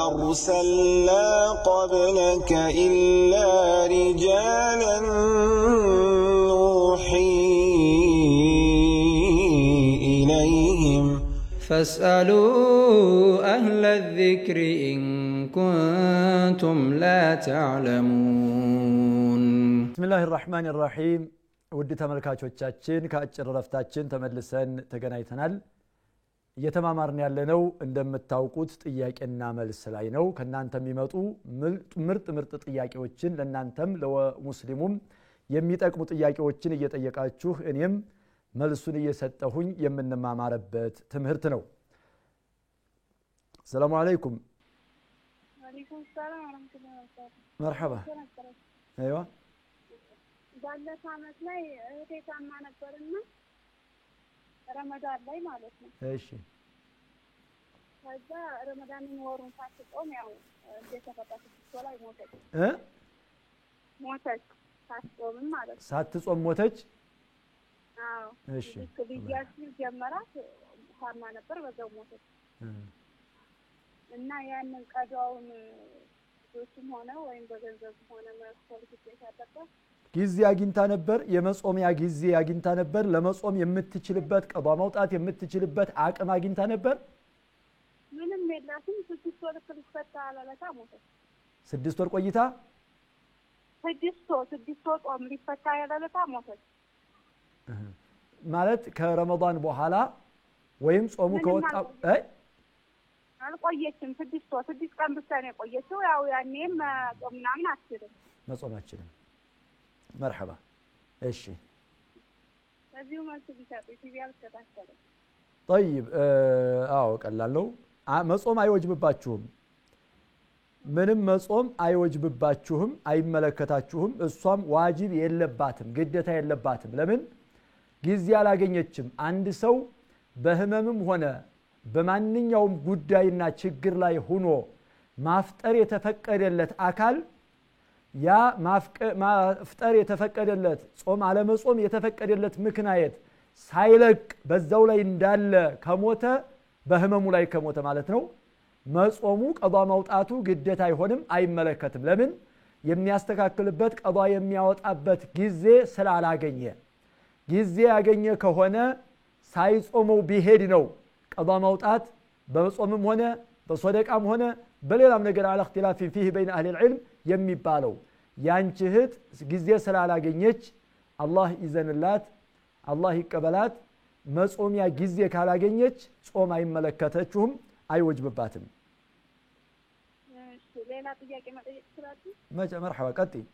أرسلنا قبلك إلا رجالا نوحي إليهم فاسألوا أهل الذكر إن كنتم لا تعلمون بسم الله الرحمن الرحيم ውድ ተመልካቾቻችን ከአጭር ረፍታችን ተመልሰን ተገናኝተናል እየተማማርን ያለነው እንደምታውቁት ጥያቄና መልስ ላይ ነው ከናንተ የሚመጡ ምርጥ ጥያቄዎችን ለናንተም ለሙስሊሙም የሚጠቅሙ ጥያቄዎችን እየጠየቃችሁ እኔም መልሱን እየሰጠሁኝ የምንማማርበት ትምህርት ነው ሰላም አለይኩም ወአለይኩም ሰላም ወራህመቱላሂ ወበረካቱ مرحبا ايوه ባለፈው አመት ላይ እህቴ ታማ ነበርና ረመዳን ላይ ማለት ነው እሺ ከዛ ረመዳንን ወሩን ሳትጾም ያው እንደተፈታች ላይ ሞተች ሳትጾም ማለት ነው ሳትጾም ሞተች አዎ እሺ ከቢያሲ ጀመራት ታማ ነበር በዛው ሞተች እና ያንን ቀዷውን ዶስም ሆነ ወይም በገንዘብ ሆነ መርኮል ይተሳተፈ ጊዜ አግኝታ ነበር የመጾሚያ ጊዜ አግኝታ ነበር ለመጾም የምትችልበት ቀዷ ማውጣት የምትችልበት አቅም አግኝታ ነበር ምንም የላትም 6 ወር ተፈታ አላለታ ሞተች 6 ወር ቆይታ 6 ወር ጾም ሊፈታ ያላለታ ሞተች ማለት ከረመዳን በኋላ ወይም ጾሙ ከወጣ አልቆየችም 6 ቀን ብቻ ነው የቆየችው ያው ያኔም ጾምና ምን አትችልም መጾማችንም مرحبا ايش ለዚሁ መልስ ቢሰጥ ቢያል ተታከለ طيب ቀላለው መጾም አይወጅብባችሁም ምንም መጾም አይወጅብባችሁም አይመለከታችሁም እሷም ዋጅብ የለባትም ግዴታ የለባትም ለምን ጊዜ አላገኘችም አንድ ሰው በህመምም ሆነ በማንኛውም ጉዳይና ችግር ላይ ሆኖ ማፍጠር የተፈቀደለት አካል ያ ማፍጠር የተፈቀደለት ጾም አለመጾም የተፈቀደለት ምክንያት ሳይለቅ በዛው ላይ እንዳለ ከሞተ በህመሙ ላይ ከሞተ ማለት ነው መጾሙ ቀዷ ማውጣቱ ግዴታ አይሆንም አይመለከትም ለምን የሚያስተካክልበት ቀዷ የሚያወጣበት ጊዜ ስላላገኘ ጊዜ ያገኘ ከሆነ ሳይጾመው ቢሄድ ነው ቀዷ ማውጣት በጾምም ሆነ በሶደቃም ሆነ በሌላም ነገር على اختلاف فيه بين اهل العلم የሚባለው ያንቺ እህት ጊዜ ስላላገኘች አላህ ይዘንላት አላህ ይቀበላት መጾሚያ ጊዜ ካላገኘች ጾም አይመለከተችውም አይወጅብባትም እሺ ሌላ ጥያቄ መጠየቅ ትችላለህ መርሐባ ቀጥይ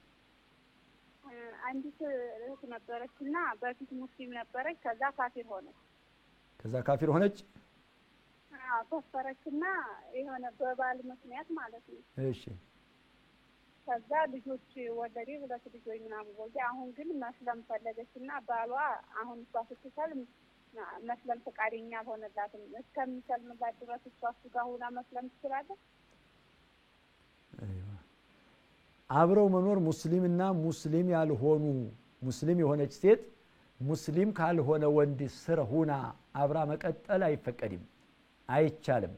አንዲት እህት ነበረችና በፊት ሙስሊም ነበረች ከዛ ካፊር ሆነች ከፈረችና የሆነ በባል ምክንያት ማለት ነው እሺ ከዛ ልጆች ወለደ ሁለት ልጆች ምናምን ወልደ አሁን ግን መስለም ፈለገችና ባሏ አሁን እሷ ስትሰልም መስለም ፈቃደኛ አልሆነላትም እስከሚሰልምላት ድረስ እሷ ጋር ሆና መስለም ትችላለች አብረው መኖር ሙስሊምና ሙስሊም ያልሆኑ ሙስሊም የሆነች ሴት ሙስሊም ካልሆነ ወንድ ስር ሆና አብራ መቀጠል አይፈቀድም አይቻልም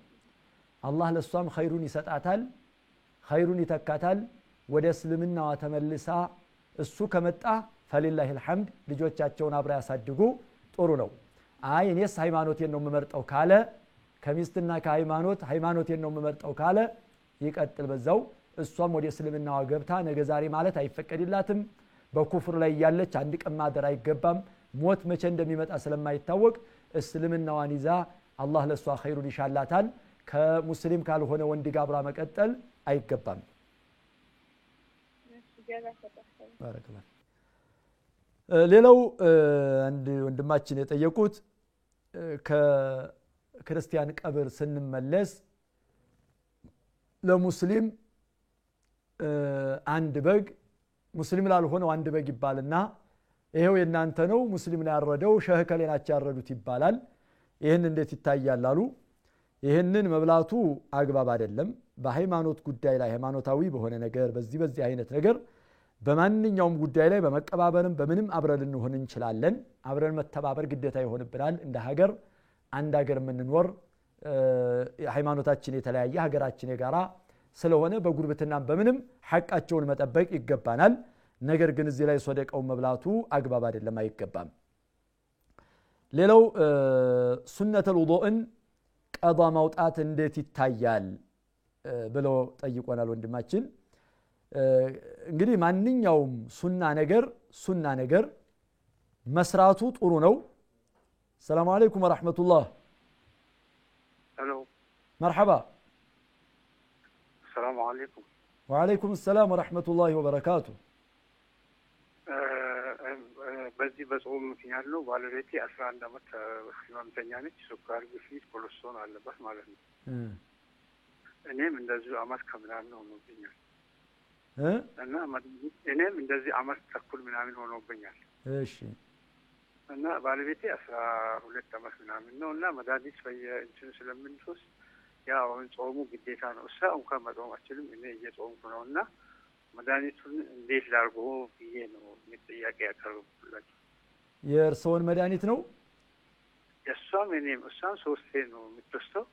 አላህ ለሷም ኸይሩን ይሰጣታል ኸይሩን ይተካታል ወደ እስልምናዋ ተመልሳ እሱ ከመጣ فلله الحمد ልጆቻቸውን አብራ ያሳድጉ ጥሩ ነው አይ እኔስ ሃይማኖቴን ነው የምመርጠው ካለ ከሚስትና ሃይማኖቴን ነው የምመርጠው ካለ ይቀጥል በዛው እሷም ወደ እስልምናዋ ገብታ ነገ ዛሬ ማለት አይፈቀድላትም በኩፍር ላይ ያለች አንድ ቀን ማደር አይገባም ሞት መቼ እንደሚመጣ ስለማይታወቅ እስልምናዋን ይዛ አላህ ለሷ ኸይሩን ይሻላታል ከሙስሊም ካልሆነ ወንድ ጋር አብራ መቀጠል አይገባም ባረከላህ ሌላው አንድ ወንድማችን የጠየቁት ከክርስቲያን ቀብር ስንመለስ ለሙስሊም አንድ በግ ሙስሊም ላልሆነው አንድ በግ ይባልና ይሄው የናንተ ነው ሙስሊም ነው ያረደው ሸህ ከሌናቸው ያረዱት ይባላል ይሄን እንዴት ይታያል አሉ ይሄንን መብላቱ አግባብ አይደለም በሃይማኖት ጉዳይ ላይ ሃይማኖታዊ በሆነ ነገር በዚህ አይነት ነገር በማንኛውም ጉዳይ ላይ በመቀባበርም በምንም አብረን እንሆን እንችላለን አብረን መተባበር ግዴታ ይሆንብናል እንደ ሀገር አንድ ሀገር ምንኖር ሃይማኖታችን የተለያየ ሀገራችን የጋራ ስለሆነ በጉርብትና በምንም ሐቃቸውን መጠበቅ ይገባናል ነገር ግን እዚህ ላይ ሶደቃው መብላቱ አግባብ አይደለም አይገባም ሌላው ሱነቱል ውዱእን ቀዷ ማውጣት እንዴት ይታያል ብሎ ጠይቆናል ወንድማችን እንግዲህ ማንኛውም ሱና ነገር መስራቱ ጥሩ ነው ሰላም አለይኩም ወራህመቱላህ ሄሎ مرحبا السلام عليكم وعليكم السلام ورحمة الله وبركاته በዚህ በጾም ምክንያት ነው ባለቤቴ 11 አመት ህመምተኛ ነች ሱካር ግፊት ኮሌስትሮል አለባት ማለት ነው እኔም እንደዚህ አመት ከምናምን ሆኖብኛል እና እኔም እንደዚህ አመት ተኩል ምናምን ሆኖብኛል እሺ እና ባለቤቴ 12 አመት ምናምን ነው እና መድኃኒት በየእንትን ስለምንወስድ ያው ጾሙ ግዴታ ነው እሷ እንኳን መጾም አትችልም እኔ እየጾምኩ ነውና መድኃኒቱን እንዴት ላርጎ ብዬ ነው ጥያቄ ያቀርብላችሁ የእርሶን መድኃኒት ነው የእሷም እኔም እሷም 3 ነው የምትወስደው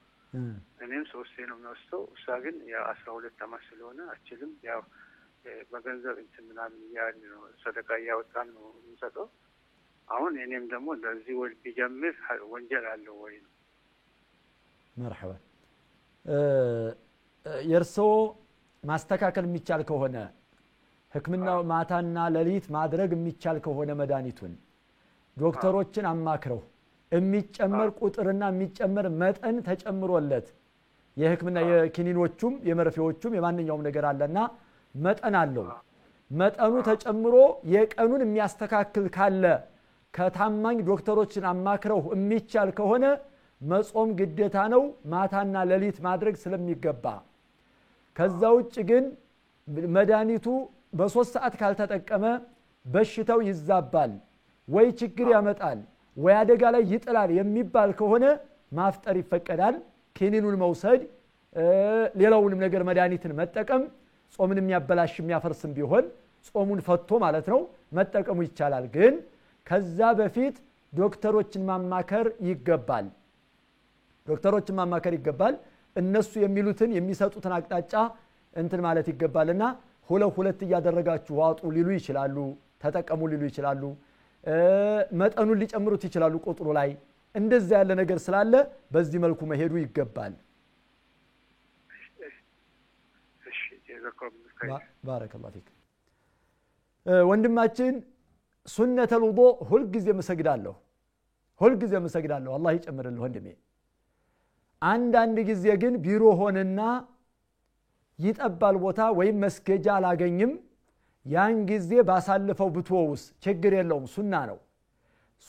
እኔም 3 ነው የምወስደው እሷ ግን ያው 12 አመት ስለሆነ አትችልም ያው በገንዘብ እንትን ምናምን ያን ነው ሰደቃ ያወጣን ነው የምንሰጠው አሁን እኔም ደግሞ እንደዚህ ወል ቢጀምር ወንጀል አለው ወይ ነው مرحبا የርሶ ማስተካከል የሚቻል ከሆነ ህክምና ማታና ለሊት ማድረግ የሚቻል ከሆነ መድኃኒቱን ዶክተሮችን አማክረው የሚጨመር ቁጥርና የሚጨመር መጠን ተጨምሮለት የህክምና የኪኒኖቹም የመርፌዎቹም የማንኛውም ነገር አለና መጠን አለው መጠኑ ተጨምሮ የቀኑን የሚያስተካክል ካለ ከታማኝ ዶክተሮችን አማክረው የሚቻል ከሆነ መጾም ግዴታ ነው ማታና ለሊት ማድረግ ስለሚገባ ከዛ ውጭ ግን መድኃኒቱ በ3 ሰዓት ካልተጠቀመ በሽታው ይዛባል ወይ ችግር ያመጣል ወይ አደጋ ላይ ይጥላል የሚባል ከሆነ ማፍጠር ይፈቀዳል ኪኒኑን መውሰድ ሌላውንም ነገር መድኃኒትን መጠቀም ጾምን የሚያበላሽ የሚያፈርስም ቢሆን ጾሙን ፈቶ ማለት ነው መጠቀሙ ይቻላል ግን ከዛ በፊት ዶክተሮችን ማማከር ይገባል እነሱ የሚሉትን የሚሰጡትን አቅጣጫ እንትን ማለት ይገባልና ሁለት ያደረጋችሁ ዋጡ ሊሉ ይችላሉ ተጠቀሙ ሊሉ ይችላሉ መጠኑን ሊጨምሩት ይችላሉ ቁጥሩ ላይ እንደዛ ያለ ነገር ስላለ በዚህ መልኩ መሄዱ ይገባል እሺ ጀዛኩም ባረከላሁ ፊክ ወንድማችን ሱነተል ውዱእ ሁል ጊዜ መሰግዳለሁ አላህ ይጨምርልህ ወንድሜ አንድ ጊዜ ግን ቢሮ ሆነና ይጠባል ቦታ ወይም መስገጃ አላገኝም ያን ጊዜ ባሳልፈው ብትወውስ ችግር የለውም ሱና ነው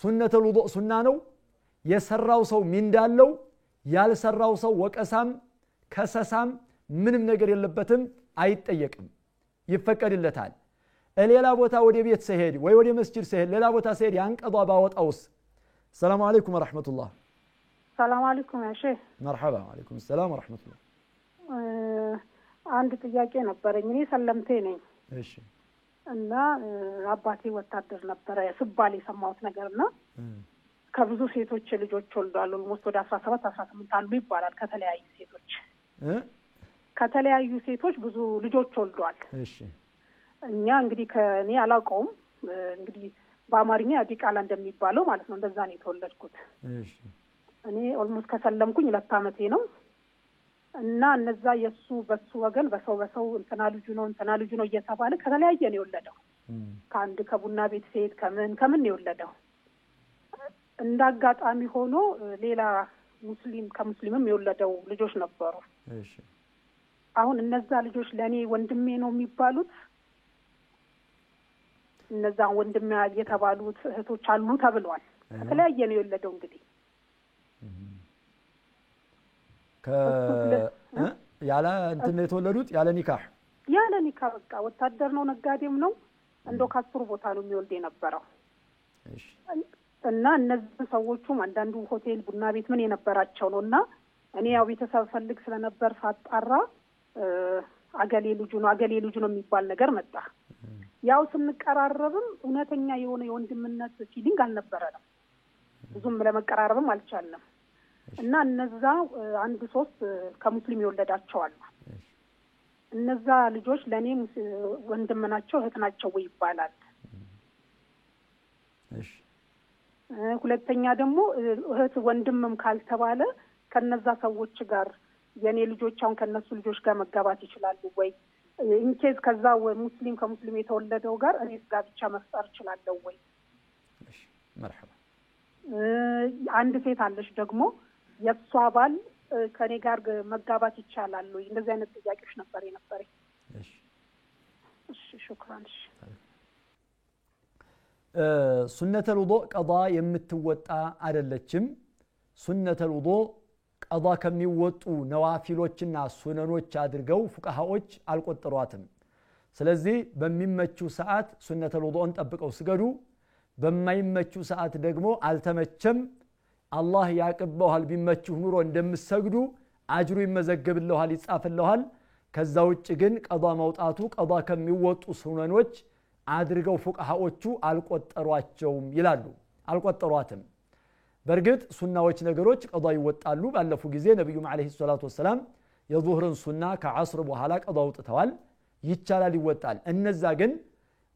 ሱነተል ውዱእ ሱና ነው የሰራው ሰው ሚንዳለው ያልሰራው ሰው ወቀሳም ከሰሳም ምንም ነገር የለበትም አይጠየቅም ይፈቀድለታል ሌላ ቦታ ወደ ቤት ሲሄድ ወይ ወደ መስጂድ ሲሄድ ሌላ ቦታ ሲሄድ ያን ቀዷ ባወጣውስ ሰላም አለይኩም ወራህመቱላህ ሰላም አለይኩም ያ ሼህ መርሐባ አለይኩም ሰላም ወራህመቱላህ አንድ ጥያቄ ነበረኝ እኔ ሰለምቴ ነኝ እሺ እና አባቴ ወታደር ነበረ ስባል የሰማሁት ነገርና ከብዙ ሴቶች ልጆች ወልዷል ኦልሞስት ወደ 17 18 አሉ ይባላል ከተለያዩ ሴቶች ብዙ ልጆች ወልዷል እሺ እኛ እንግዲህ ከኔ አላውቀውም እንግዲህ በአማርኛ ዲቃላ እንደሚባለው ማለት ነው እንደዛ ነው የተወለድኩት እሺ እኔ ኦልሞስት ከሰለምኩኝ 2 አመቴ ነው እና እነዛ የሱ በሱ ወገን በሰው እንትና ልጁ ነው እየተባለ ከተለያየ ነው የወለደው ከአንድ ከቡና ቤት ሴት ከምን ነው የወለደው እንዳጋጣሚ ሆኖ ሌላ ከሙስሊምም የወለደው ልጆች ነበሩ እሺ አሁን እነዛ ልጆች ለኔ ወንድሜ ነው የሚባሉት እነዛ ወንድሜ የተባሉት እህቶች አሉ ተብሏል ከተለያየ ነው የወለደው እንግዲህ ያለ እንትን የተወለዱት ያለ ኒካህ በቃ ወታደር ነው ነጋዴም ነው እንደው ካስሩ ቦታ ነው የሚወልድ የነበረው እሺ እና እነዚህ ሰዎቹም አንዳንዱ ሆቴል ቡና ቤት ምን የነበራቸው ነውና እኔ ያው ቤተሰብ ፈልግ ስለነበር ሳጣራ አገሌ ልጁ ነው የሚባል ነገር መጣ ያው ስንቀራረብም እውነተኛ የሆነ የወንድምነት ፊሊንግ አልነበረንም ብዙም ለመቀራረብም አልቻልንም እና እነዛ 1-3 ከሙስሊም የወለዳቸው አሉ እነዛ ልጆች ለኔ ወንድም ናቸው እህት ናቸው ይባላል እሺ ሁለተኛ ደግሞ እህት ወንድምም ካልተባለ ከነዛ ሰዎች ጋር የኔ ልጆች አሁን ከነሱ ልጆች ጋር መጋባት ይችላሉ ወይ ኢንኬዝ ከዛ ሙስሊም ከሙስሊም የተወለደው ጋር እኔስ ጋብቻ መፍጠር ይችላል ወይ እሺ መርሐባ አንድ ሴት አለች ደግሞ የሷ ባል ከኔ ጋር መጋባት ይቻላል ወይ እንደዚህ አይነት ጥያቄዎች ነበር እሺ ሹክራን ሱነተል ውዱእ ቀዳ የምትወጣ አይደለችም ሱነተል ውዱእ ቀዳ ከሚወጡ ነዋፊሎችና ሱነኖች አድርገው ፉቃሃዎች አልቆጠሯትም ስለዚህ በሚመቹ ሰዓት ሱነተል ውዱእን ጠብቀው ስገዱ በማይመቹ ሰዓት ደግሞ አልተመቸም አላህ ያቀበዋል ቢመችሁ ኑሮ እንደምሰግዱ አጅሩ ይመዘገብልሃል ይጻፍልሃል ከዛ ውጭ ግን ቀዳ መውጣቱ ቀዳ ከሚወጡ ሱነኖች አድርገው ፉቃሃዎቹ አልቆጠሯቸውም ይላሉ አልቆጠሯትም በርግጥ ሱናዎች ነገሮች ቀዳ ይወጣሉ ባለፉ ጊዜ ነብዩም አለይሂ ሰላቱ ወሰለም የዙህርን ሱና ከዓስር በኋላ ቀዳ ወጥተዋል ይቻላል ይወጣል እነዛ ግን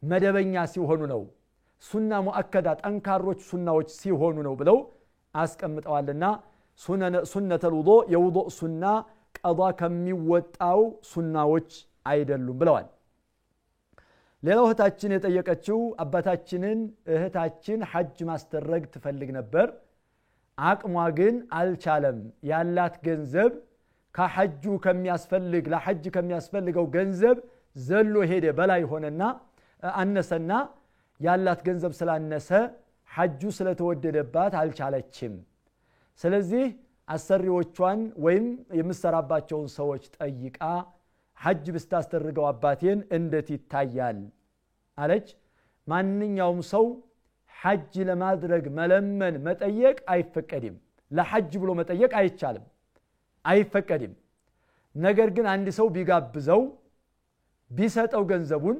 መደበኛ ሲሆኑ ነው ሱና ሙአከዳ ጠንካሮች ሱናዎች ሲሆኑ ነው ብለው አስቀምጠዋልና ሱነተል ውዱእ የውዱእ ሱና ቀዳ ከሚወጣው ሱናዎች አይደሉም ብለዋል ሌላው እህታችን የጠየቀችው አባታችንን እህታችን ሐጅ ማስተረግ ትፈልግ ነበር አቅሟ ግን አልቻለም ያላት ገንዘብ ከሐጁ ከሚያስፈልግ ለሐጅ ከሚያስፈልገው ገንዘብ ዘሎ ሄደ በላይ ሆነና አነሰና ያላት ገንዘብ ስላነሰ ሐጁ ስለተወደደባት አልቻለችም ስለዚህ አሰሪዎቿን ወይም የምሰራባቸውን ሰዎች ጠይቃ ሐጅ ብታስተርገው አባቴን እንዴት ይታያል አለች ማንኛውም ሰው ሐጅ ለማድረግ መለመን መጠየቅ አይፈቀድም ለሐጅ ብሎ መጠየቅ አይቻልም አይፈቀድም ነገር ግን አንድ ሰው ቢጋብዘው ቢሰጠው ገንዘቡን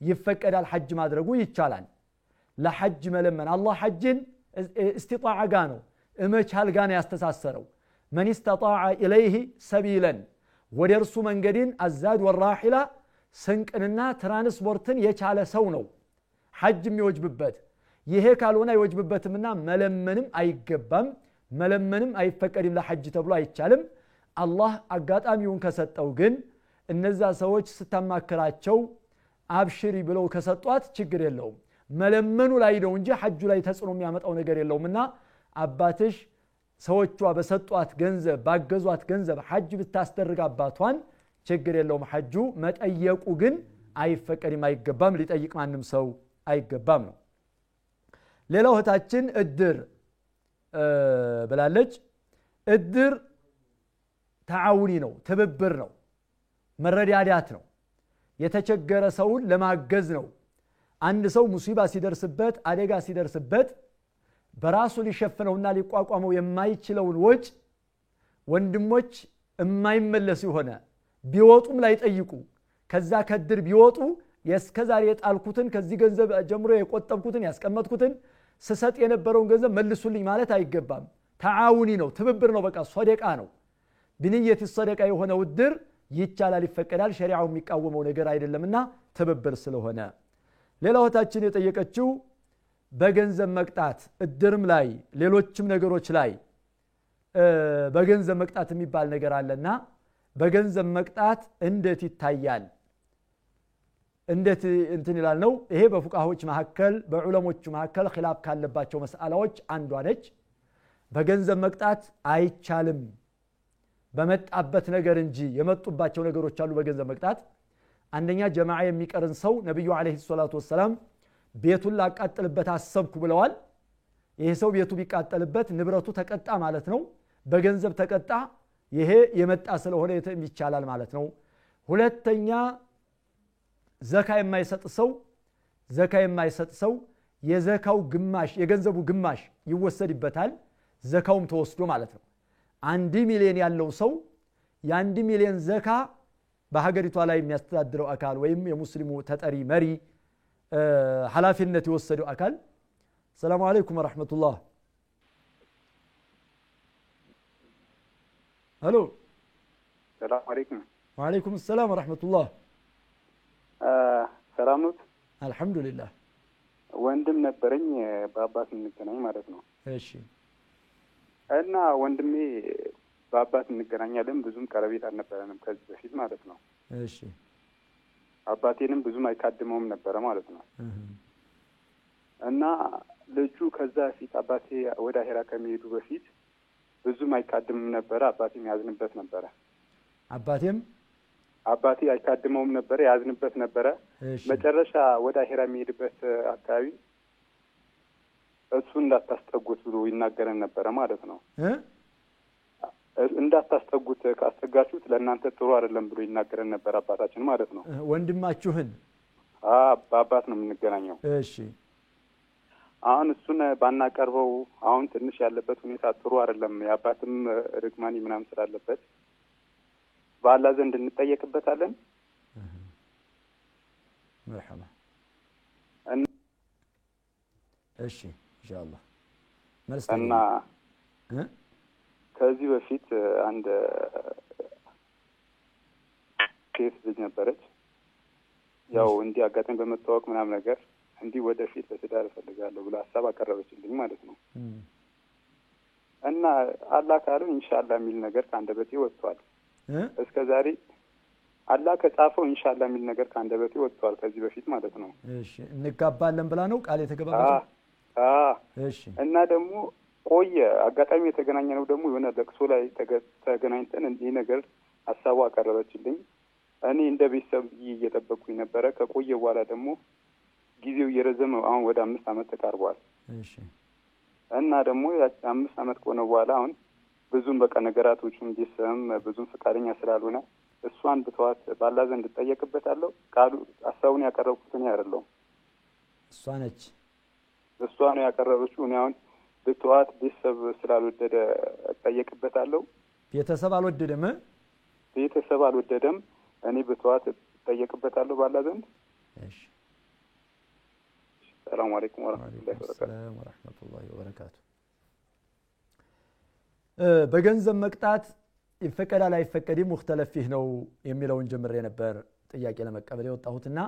ይፈቀዳል ሐጅ ማድረጉ ይቻላል ለሐጅ መለመን አላህ ሐጅን استطاع ጋር ነው እመቻል ጋር ነው ያስተሳሰረው من استطاع إليه سبيلا ወደርሱ መንገድን አዛድ ወራሂላ ስንቅንና ትራንስፖርትን የቻለ ሰው ነው ሐጅ የሚወጅብበት ይሄ ካልሆነ አይወጅብበትምና መለመንም አይገባም መለመንም አይፈቀድም ለሐጅ ተብሎ አይቻልም አላህ አጋጣሚውን ከሰጠው ግን እነዛ ሰዎች ስታማከራቸው አብሽሪ ብለው ከሰጧት ችግር የለውም መለመኑ ላይ ነው እንጂ ሐጁ ላይ ተጽዕኖ የሚያመጣው ነገር የለውምና አባትሽ ሰዎቿ በሰጧት ገንዘብ ባገዟት ገንዘብ ሐጅ ብታስደርግ አባቷን ችግር የለውም ሐጁ መጠየቁ ግን አይፈቀድም አይገባም ሊጠይቅ ማንም ሰው አይገባም ነው ሌላው እህታችን እድር ብላለች እድር ተዓውኒ ነው ትብብር ነው መረዳዳት ነው የተቸገረ ሰውን ለማገዝ ነው አንድ ሰው ሙሲባ ሲደርስበት አደጋ ሲደርስበት በራሱ ሊሸፍነውና ሊቋቋመው የማይችለውን ወጭ ወንድሞች የማይመለስ ይሆነ ቢወጡም ላይ ጠይቁ ከዛ ከድር ቢወጡ የስከዛሬ የጣልኩትን ከዚህ ገንዘብ ጀምሮ የቆጠብኩትን ያስቀመጥኩትን ስሰጥ የነበረውን ገንዘብ መልሱልኝ ማለት አይገባም ተዓውኒ ነው ትብብር ነው በቃ ሶደቃ ነው بنيه الصدقه የሆነ ውድር ይቻላል ይፈቀዳል ሸሪዓው የሚቃወመው ነገር አይደለምና ትብብር ስለሆነ ሌላውታችን የጠየቀችው በገንዘብ መቅጣት እድርም ላይ ሌሎችም ነገሮች ላይ በገንዘብ መቅጣት የሚባል ነገር አለና በገንዘብ መቅጣት እንዴት ይታያል እንዴት እንትን ይላል ነው ይሄ በፉቃሆች መሐከል በዑለሞች መሐከል ኺላፍ ካለባቸው መስአላዎች አንዷ ነች በገንዘብ መቅጣት አይቻልም በመጣበት ነገር እንጂ የመጡባቸው ነገሮች አሉ በገንዘብ መቅጣት አንደኛ ጀማዓ የሚቀርን ሰው ነብዩ አለይሂ ሰላቱ ወሰለም ቤቱን ላቃጥልበት አሰብኩ ብለዋል ይሄ ሰው ቤቱ ቢቃጠልበት ንብረቱ ተቀጣ ማለት ነው በገንዘብ ተቀጣ ይሄ የመጣ ስለሆነ ይቻላል ማለት ነው ሁለተኛ ዘካ የማይሰጥ ሰው የዘካው ግማሽ የገንዘቡ ግማሽ ይወሰድበታል ዘካውም ተወስዶ ማለት ነው 1 ሚሊዮን ያለው ሰው የ1 ሚሊዮን ዘካ በሀገሪቷ ላይ የሚያስተዳድረው አካል ወይም የሙስሊሙ ተጠሪ መሪ ሐላፊነት የወሰደው አካል ሰላም አለይኩም ወራህመቱላህ አሎ ሰላም አለይኩም ወአለይኩም ሰላም ወራህመቱላህ ሰላም ነው አልহামዱሊላህ ወንድም ነበረኝ በአባት እንገናኝ ማለት ነው እሺ እና ወንድሜ በአባት እንገናኛለን ብዙም ቀረቤት አልነበረንም ከዚህ በፊት ማለት ነው እሺ አባቴንም ብዙም አይካድመውም ነበር ማለት ነው እና ልጁ ከዛ ፊት አባቴ ወደ አሄራ ከመሄዱ በፊት ብዙም አይካድምም ነበር አባቴም ያዝንበት ነበር አባቴ አይካድመውም ነበር ያዝንበት ነበር መጨረሻ ወደ አሄራ የሚሄድበት አካባቢ እሱ እንዳታስጠጉት ብሎ ይናገረን ነበር ማለት ነው እንዳታስጠጉት ካስጠጋችሁት ለእናንተ ጥሩ አይደለም ብሎ ይናገረን ነበር አባታችን ማለት ነው ወንድማችሁን በአባት ነው የምንገናኘው እሺ አሁን እሱን ባናቀርበው አሁን ትንሽ ያለበት ሁኔታ ጥሩ አይደለም ያባትም ርግማኒ ምናምን ስላለበት ባላ ዘንድ እንጠየቅበታለን መርሐባ እሺ ኢንሻአላህ እና ከዚህ በፊት አንድ ኬስ ልጅ ነበረች ያው እንዲህ አጋጣሚ በመታወቅ ምናምን ነገር እንዲህ ወደፊት ለትዳር ፈልጋለሁ ብላ ሐሳብ አቀረበችልኝ ማለት ነው እና አላህ ካለው ኢንሻአላህ የሚል ነገር ካንደበቴ ወጥቷል እስከዛሬ አላህ ከጻፈው ኢንሻአላህ የሚል ነገር ካንደበቴ ወጥቷል ከዚህ በፊት ማለት ነው እሺ እንጋባለን ብላ ነው ቃል የተገባባቸው እሺ እና ደግሞ ቆየ አጋጣሚ የተገናኘነው ደግሞ የሆነ ለቅሶ ላይ ተገናኝተን እንዲህ ነገር ሐሳቡ አቀረበችልኝ እኔ እንደ ቤተሰብ እየጠበቅኩኝ ነበር ከቆየ በኋላ ደግሞ ጊዜው እየረዘመ አሁን ወደ 5 አመት ተቃርቧል እሺ እና ደግሞ 5 አመት ቆነ በኋላ አሁን ብዙም በቃ ነገራቶቹ እንዲሰም ብዙም ፍቃደኛ ስላልሆነ እሷን ብተዋት ባላ ዘንድ ተጠየቅበታለሁ ቃሉ ሐሳቡን ያቀረብኩት እኔ አይደለም እሷ ነች እሷ ነው ያቀረበችው። እኔ አሁን ብትዋት ቤተሰብ ስላልወደደ እጠየቅበታለሁ። ቤተሰብ አልወደደም ቤተሰብ አልወደደም። እኔ ብትዋት እጠየቅበታለሁ ባላ ዘንድ። እሺ ሰላም አለይኩም ወራህመቱላሂ ወበረካቱ። በገንዘብ መቅጣት ይፈቀዳል አይፈቀድም ሙክተለፍ ፊህ ነው የሚለውን ጀምሬ ነበር ጥያቄ ለመቀበል የወጣሁትና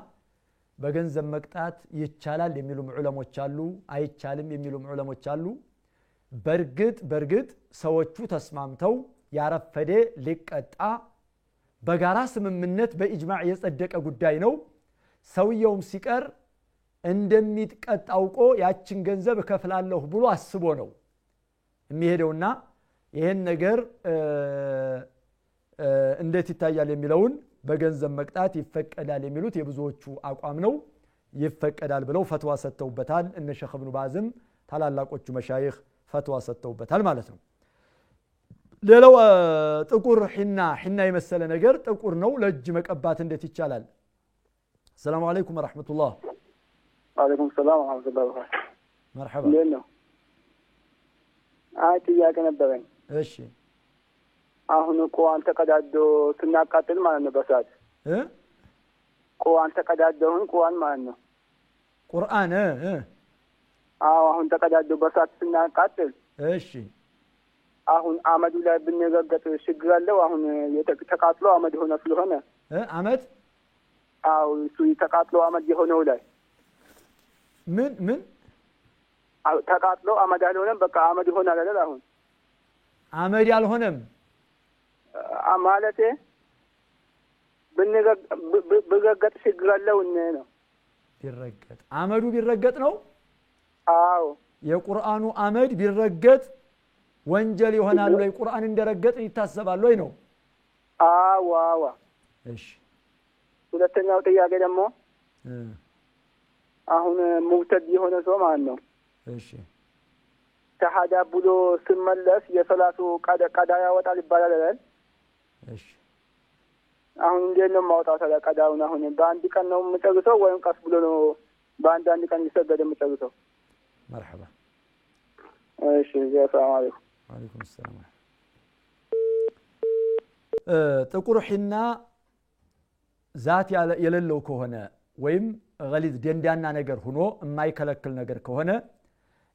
በገንዘብ መቅጣት ይቻላል የሚሉም ዑለሞች አሉ፣ አይቻልም የሚሉም ዑለሞች አሉ። በርግጥ ሰዎቹ ተስማምተው ያረፈደ ሊቀጣ በጋራ ስምምነት በኢጅማዕ የጸደቀ ጉዳይ ነው። ሰውየውም ሲቀር እንደሚቀጣ አውቆ ያችን ገንዘብ እከፍላለሁ ብሎ አስቦ ነው የሚሄደውና ይሄን ነገር እንዴት ይታያል የሚለውን በገንዘብ መቅጣት ይፈቀዳል የሚሉት የብዙዎቹ አቋም ነው። ይፈቀዳል ብለው ፈትዋ ሰጥተውበታል። እነ ሼኽ ኢብኑ ባዝም ታላላቆቹ መሻይኽ ፈትዋ ሰጥተውበታል ማለት ነው። ሌላው ጥቁር ሒና የመሰለ ነገር ጥቁር ነው ለእጅ መቀባት እንዴት ይቻላል? ሰላም አለይኩም ወራህመቱላህ። ወአለይኩም ሰላም ወራህመቱላህ ወበረካቱ። መርሐባ። እንዴት ነው? ጥያቄ ነበረኝ። እሺ አሁን ቁርአን ተቀዳዶ ስናቃጥል ማለት ነው በሳት ቁርአን ተቀዳዶውን ቁርአን ማለት ነው ቁርአን አሁን ተቀዳዶ በሳት ስናቃጥል እሺ አሁን አመዱ ላይ ብንረገጥ ችግር አለው? አሁን ተቃጥሎ አመድ ሆነ ስለሆነ አመድ እሱ ተቃጥሎ አመድ የሆነው ላይ ምን ተቃጥሎ አመድ አልሆነም። በቃ አመድ ይሆናል አይደል? አሁን አመድ አልሆነም ማለቴ ብንረገጥ ችግር አለው ነው? ቢረገጥ አመዱ ቢረገጥ ነው? አዎ የቁርአኑ አመድ ቢረገጥ ወንጀል ይሆናል ወይ? ቁርአን እንደረገጥ ይታሰባል ወይ ነው? አዎ እሺ ሁለተኛው ጥያቄ ደግሞ አሁን ሙብተድ የሆነ ሰው ማለት ነው እሺ ሸሃዳ ብሎ ሲመለስ የሰላቱ ቀዳ ያወጣል ይባላል አይደል? እሺ አሁን እንዴት ነው ማውጣው ታዲያ ቀዳውን? አሁን በአንድ ቀን ነው የምጨርሰው ወይም ቀስ ብሎ ነው በአንድ ቀን ይሰገድ የምጨርሰው? መርሐባ። እሺ ሰላም አለይኩም። ወአለይኩም ሰላም። ጥቁር ሒና ዛት የሌለው ከሆነ ወይም ገሊዝ ደንዳና ነገር ሆኖ የማይከለክል ነገር ከሆነ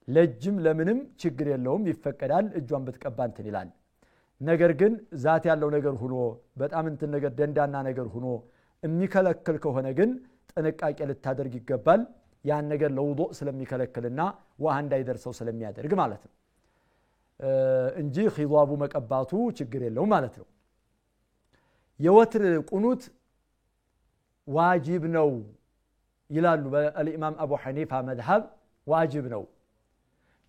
ለእጅም ለምንም ችግር የለውም ይፈቀዳል። እጇን ብትቀባ እንትን ይላል። ነገር ግን ዛት ያለው ነገር ሆኖ በጣም እንትን ነገር ደንዳና ነገር ሆኖ የሚከለክል ከሆነ ግን ጥንቃቄ ልታደርግ ይገባል። ያን ነገር ለውዱእ ስለሚከለክልና ውሃ እንዳይደርሰው ስለሚያደርግ ማለት ነው እንጂ ኺዷቡ መቀባቱ ችግር የለውም ማለት ነው። የወትር ቁኑት ዋጅብ ነው ይላሉ በኢማም አቡ ሐኒፋ መዝሐብ ዋጅብ ነው።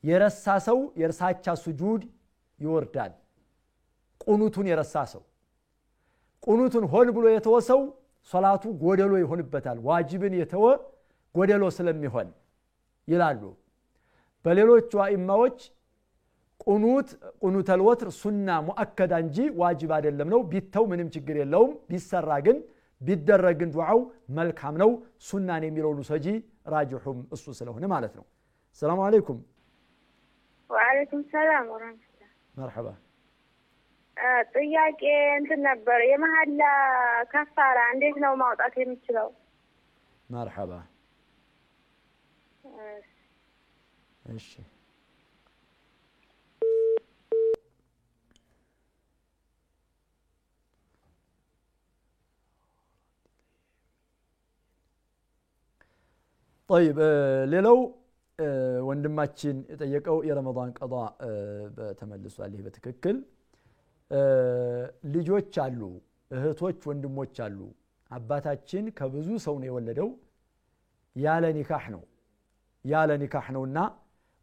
የረሳ ሰው የርሳቻ ስጁድ ይወርዳል። ቁኑቱን የረሳ ሰው ቁኑቱን ሆን ብሎ የተወሰው ሶላቱ ጎደሎ ይሆንበታል። ዋጅብን የተወ ጎደሎ ስለሚሆን ይላሉ። በሌሎች አኢማዎች ቁኑተል ወትር ሱና ሙአከዳ እንጂ ዋጅብ አይደለም ነው። ቢተው ምንም ችግር የለውም። ቢሰራ ግን ቢደረግን ዱዓው መልካም ነው። ሱናን የሚለውን ሰጂ ራጅሁም እሱ ስለሆነ ማለት ነው። ሰላም አለይኩም። ወአለይኩም ሰላም ወራህመቱላህ። መርሐባ። ጥያቄ እንትን ነበር የመሐላ ከፋራ እንዴት ነው ማውጣት የምችለው? መርሐባ። እሺ طيب ሌላው ወንድማችን የጠየቀው የረመዳን ቀዷ በተመልሷል። ይሄ በትክክል ልጆች አሉ፣ እህቶች፣ ወንድሞች አሉ። አባታችን ከብዙ ሰው ነው የወለደው ያለ ኒካህ ነውና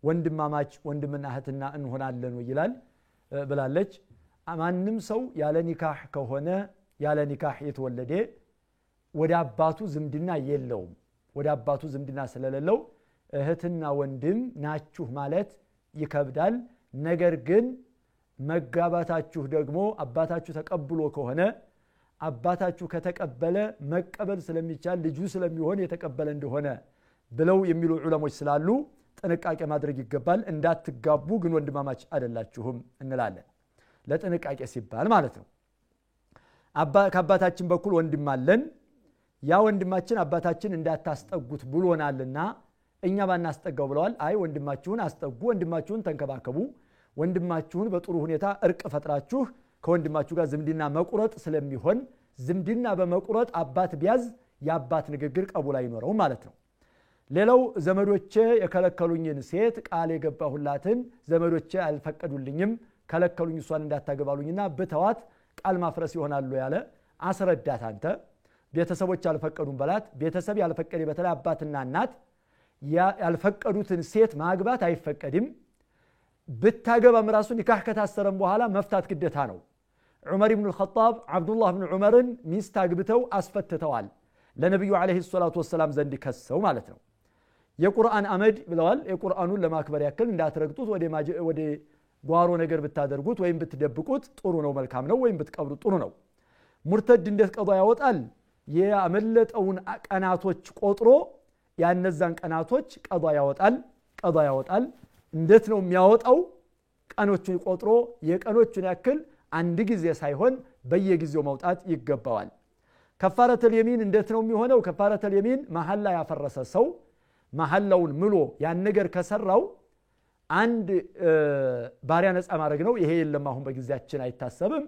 ወንድማማች ወንድምና እህትና እንሆናለን ይላል ብላለች። ማንም ሰው ያለ ኒካህ ከሆነ ያለ ኒካህ የተወለደ ወደ አባቱ ዝምድና የለውም። ወደ አባቱ ዝምድና ስለሌለው እህትና ወንድም ናችሁ ማለት ይከብዳል። ነገር ግን መጋባታችሁ ደግሞ አባታችሁ ተቀብሎ ከሆነ አባታችሁ ከተቀበለ መቀበል ስለሚቻል ልጁ ስለሚሆን የተቀበለ እንደሆነ ብለው የሚሉ ዑለሞች ስላሉ ጥንቃቄ ማድረግ ይገባል እንዳትጋቡ ግን ወንድማማች አይደላችሁም እንላለን ለጥንቃቄ ሲባል ማለት ነው ከአባታችን በኩል ወንድም አለን ያ ወንድማችን አባታችን እንዳታስጠጉት ብሎናልና እኛ ባናስጠጋው ብለዋል አይ ወንድማችሁን አስጠጉ ወንድማችሁን ተንከባከቡ ወንድማችሁን በጥሩ ሁኔታ እርቅ ፈጥራችሁ ከወንድማችሁ ጋር ዝምድና መቁረጥ ስለሚሆን ዝምድና በመቁረጥ አባት ቢያዝ ያባት ንግግር ቀቡል አይኖረው ማለት ነው ሌላው ዘመዶቼ የከለከሉኝን ሴት ቃል የገባሁላትን ዘመዶቼ አልፈቀዱልኝም ከለከሉኝ እሷን እንዳታገባሉኝና በተዋት ቃል ማፍረስ ይሆናሉ ያለ አስረዳት አንተ ቤተሰቦች አልፈቀዱም በላት ቤተሰብ ያልፈቀደ በተለይ አባትና እናት ያልፈቀዱትን ሴት ማግባት አይፈቀድም ብታገባም ራሱ ኒካህ ከታሰረም በኋላ መፍታት ግዴታ ነው ዑመር ኢብኑ الخطاب አብዱላህ ኢብኑ ዑመርን ሚስት አግብተው አስፈትተዋል ለነብዩ አለይሂ ሰላቱ ወሰለም ዘንድ ከሰው ማለት ነው የቁርአን አመድ ብለዋል የቁርአኑን ለማክበር ያክል እንዳትረግጡት ወደ ጓሮ ነገር ብታደርጉት ወይም ብትደብቁት ጥሩ ነው መልካም ነው ወይም ብትቀብሩት ጥሩ ነው ሙርተድ እንዴት ቀዷ ያወጣል የአመለጠውን ቀናቶች ቆጥሮ ያነዛን ቀናቶች ቀዷ ያወጣል እንዴት ነው የሚያወጣው ቀኖቹን ቆጥሮ የቀኖቹን ያክል አንድ ጊዜ ሳይሆን በየጊዜው መውጣት ይገባዋል ከፋረተል የሚን እንዴት ነው የሚሆነው ከፋረተል የሚን መሐላ ያፈረሰ ሰው መሐላውን ምሎ ያን ነገር ከሰራው አንድ ባሪያ ነፃ ማድረግ ነው ይሄ የለም አሁን በጊዜያችን አይታሰብም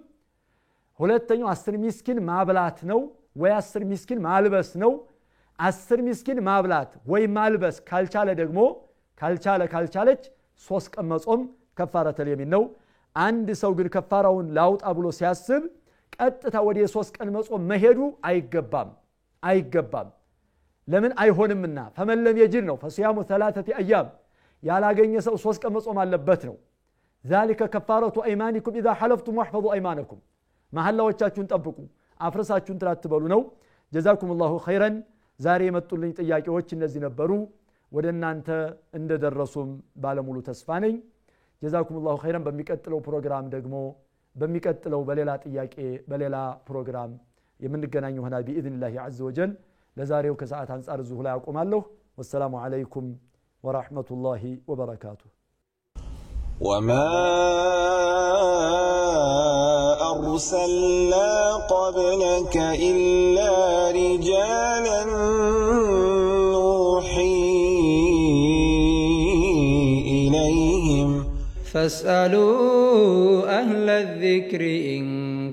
ሁለተኛው 10 ሚስኪን ማብላት ነው ወይ 10 ሚስኪን ማልበስ ነው 10 ሚስኪን ማብላት ወይ ማልበስ ካልቻለ ደግሞ ካልቻለች 3 ቀን መጾም ከፋረተል የሚን ነው አንድ ሰው ግን ከፋራውን ላውጣ ብሎ ሲያስብ ቀጥታ ወደ 3 ቀን መጾም መሄዱ አይገባም ለምን አይሆንምና ፈመለም የጅል ነው ፈሲያሙ 3 አያም ያላገኘ ሰው 3 ቀን መጾም አለበት ነው ذلك كفاره ايمانكم اذا حلفتم واحفظوا ايمانكم መሐላዎቻችሁን ጠብቁ አፍርሳችሁን ትራትበሉ ነው جزاكم الله خيرا ዛሬ የመጡልኝ ጥያቄዎች እነዚህ ነበሩ ወደ እናንተ እንደደረሱም ባለሙሉ ተስፋ ነኝ جزاكم الله خيرا በሚቀጥለው ፕሮግራም ደግሞ በሚቀጥለው በሌላ ጥያቄ በሌላ ፕሮግራም የምንገናኝ ይሆናል باذن الله عز وجل ለዛሬው ከሰዓት አንፃር ዙሁ ላይ አቆማለሁ والسلام عليكم ورحمة الله وبركاته وما أرسلنا قبلك إلا رجالا نوحي إليهم فاسألوا أهل الذكر إن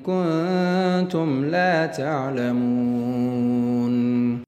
كنتم لا تعلمون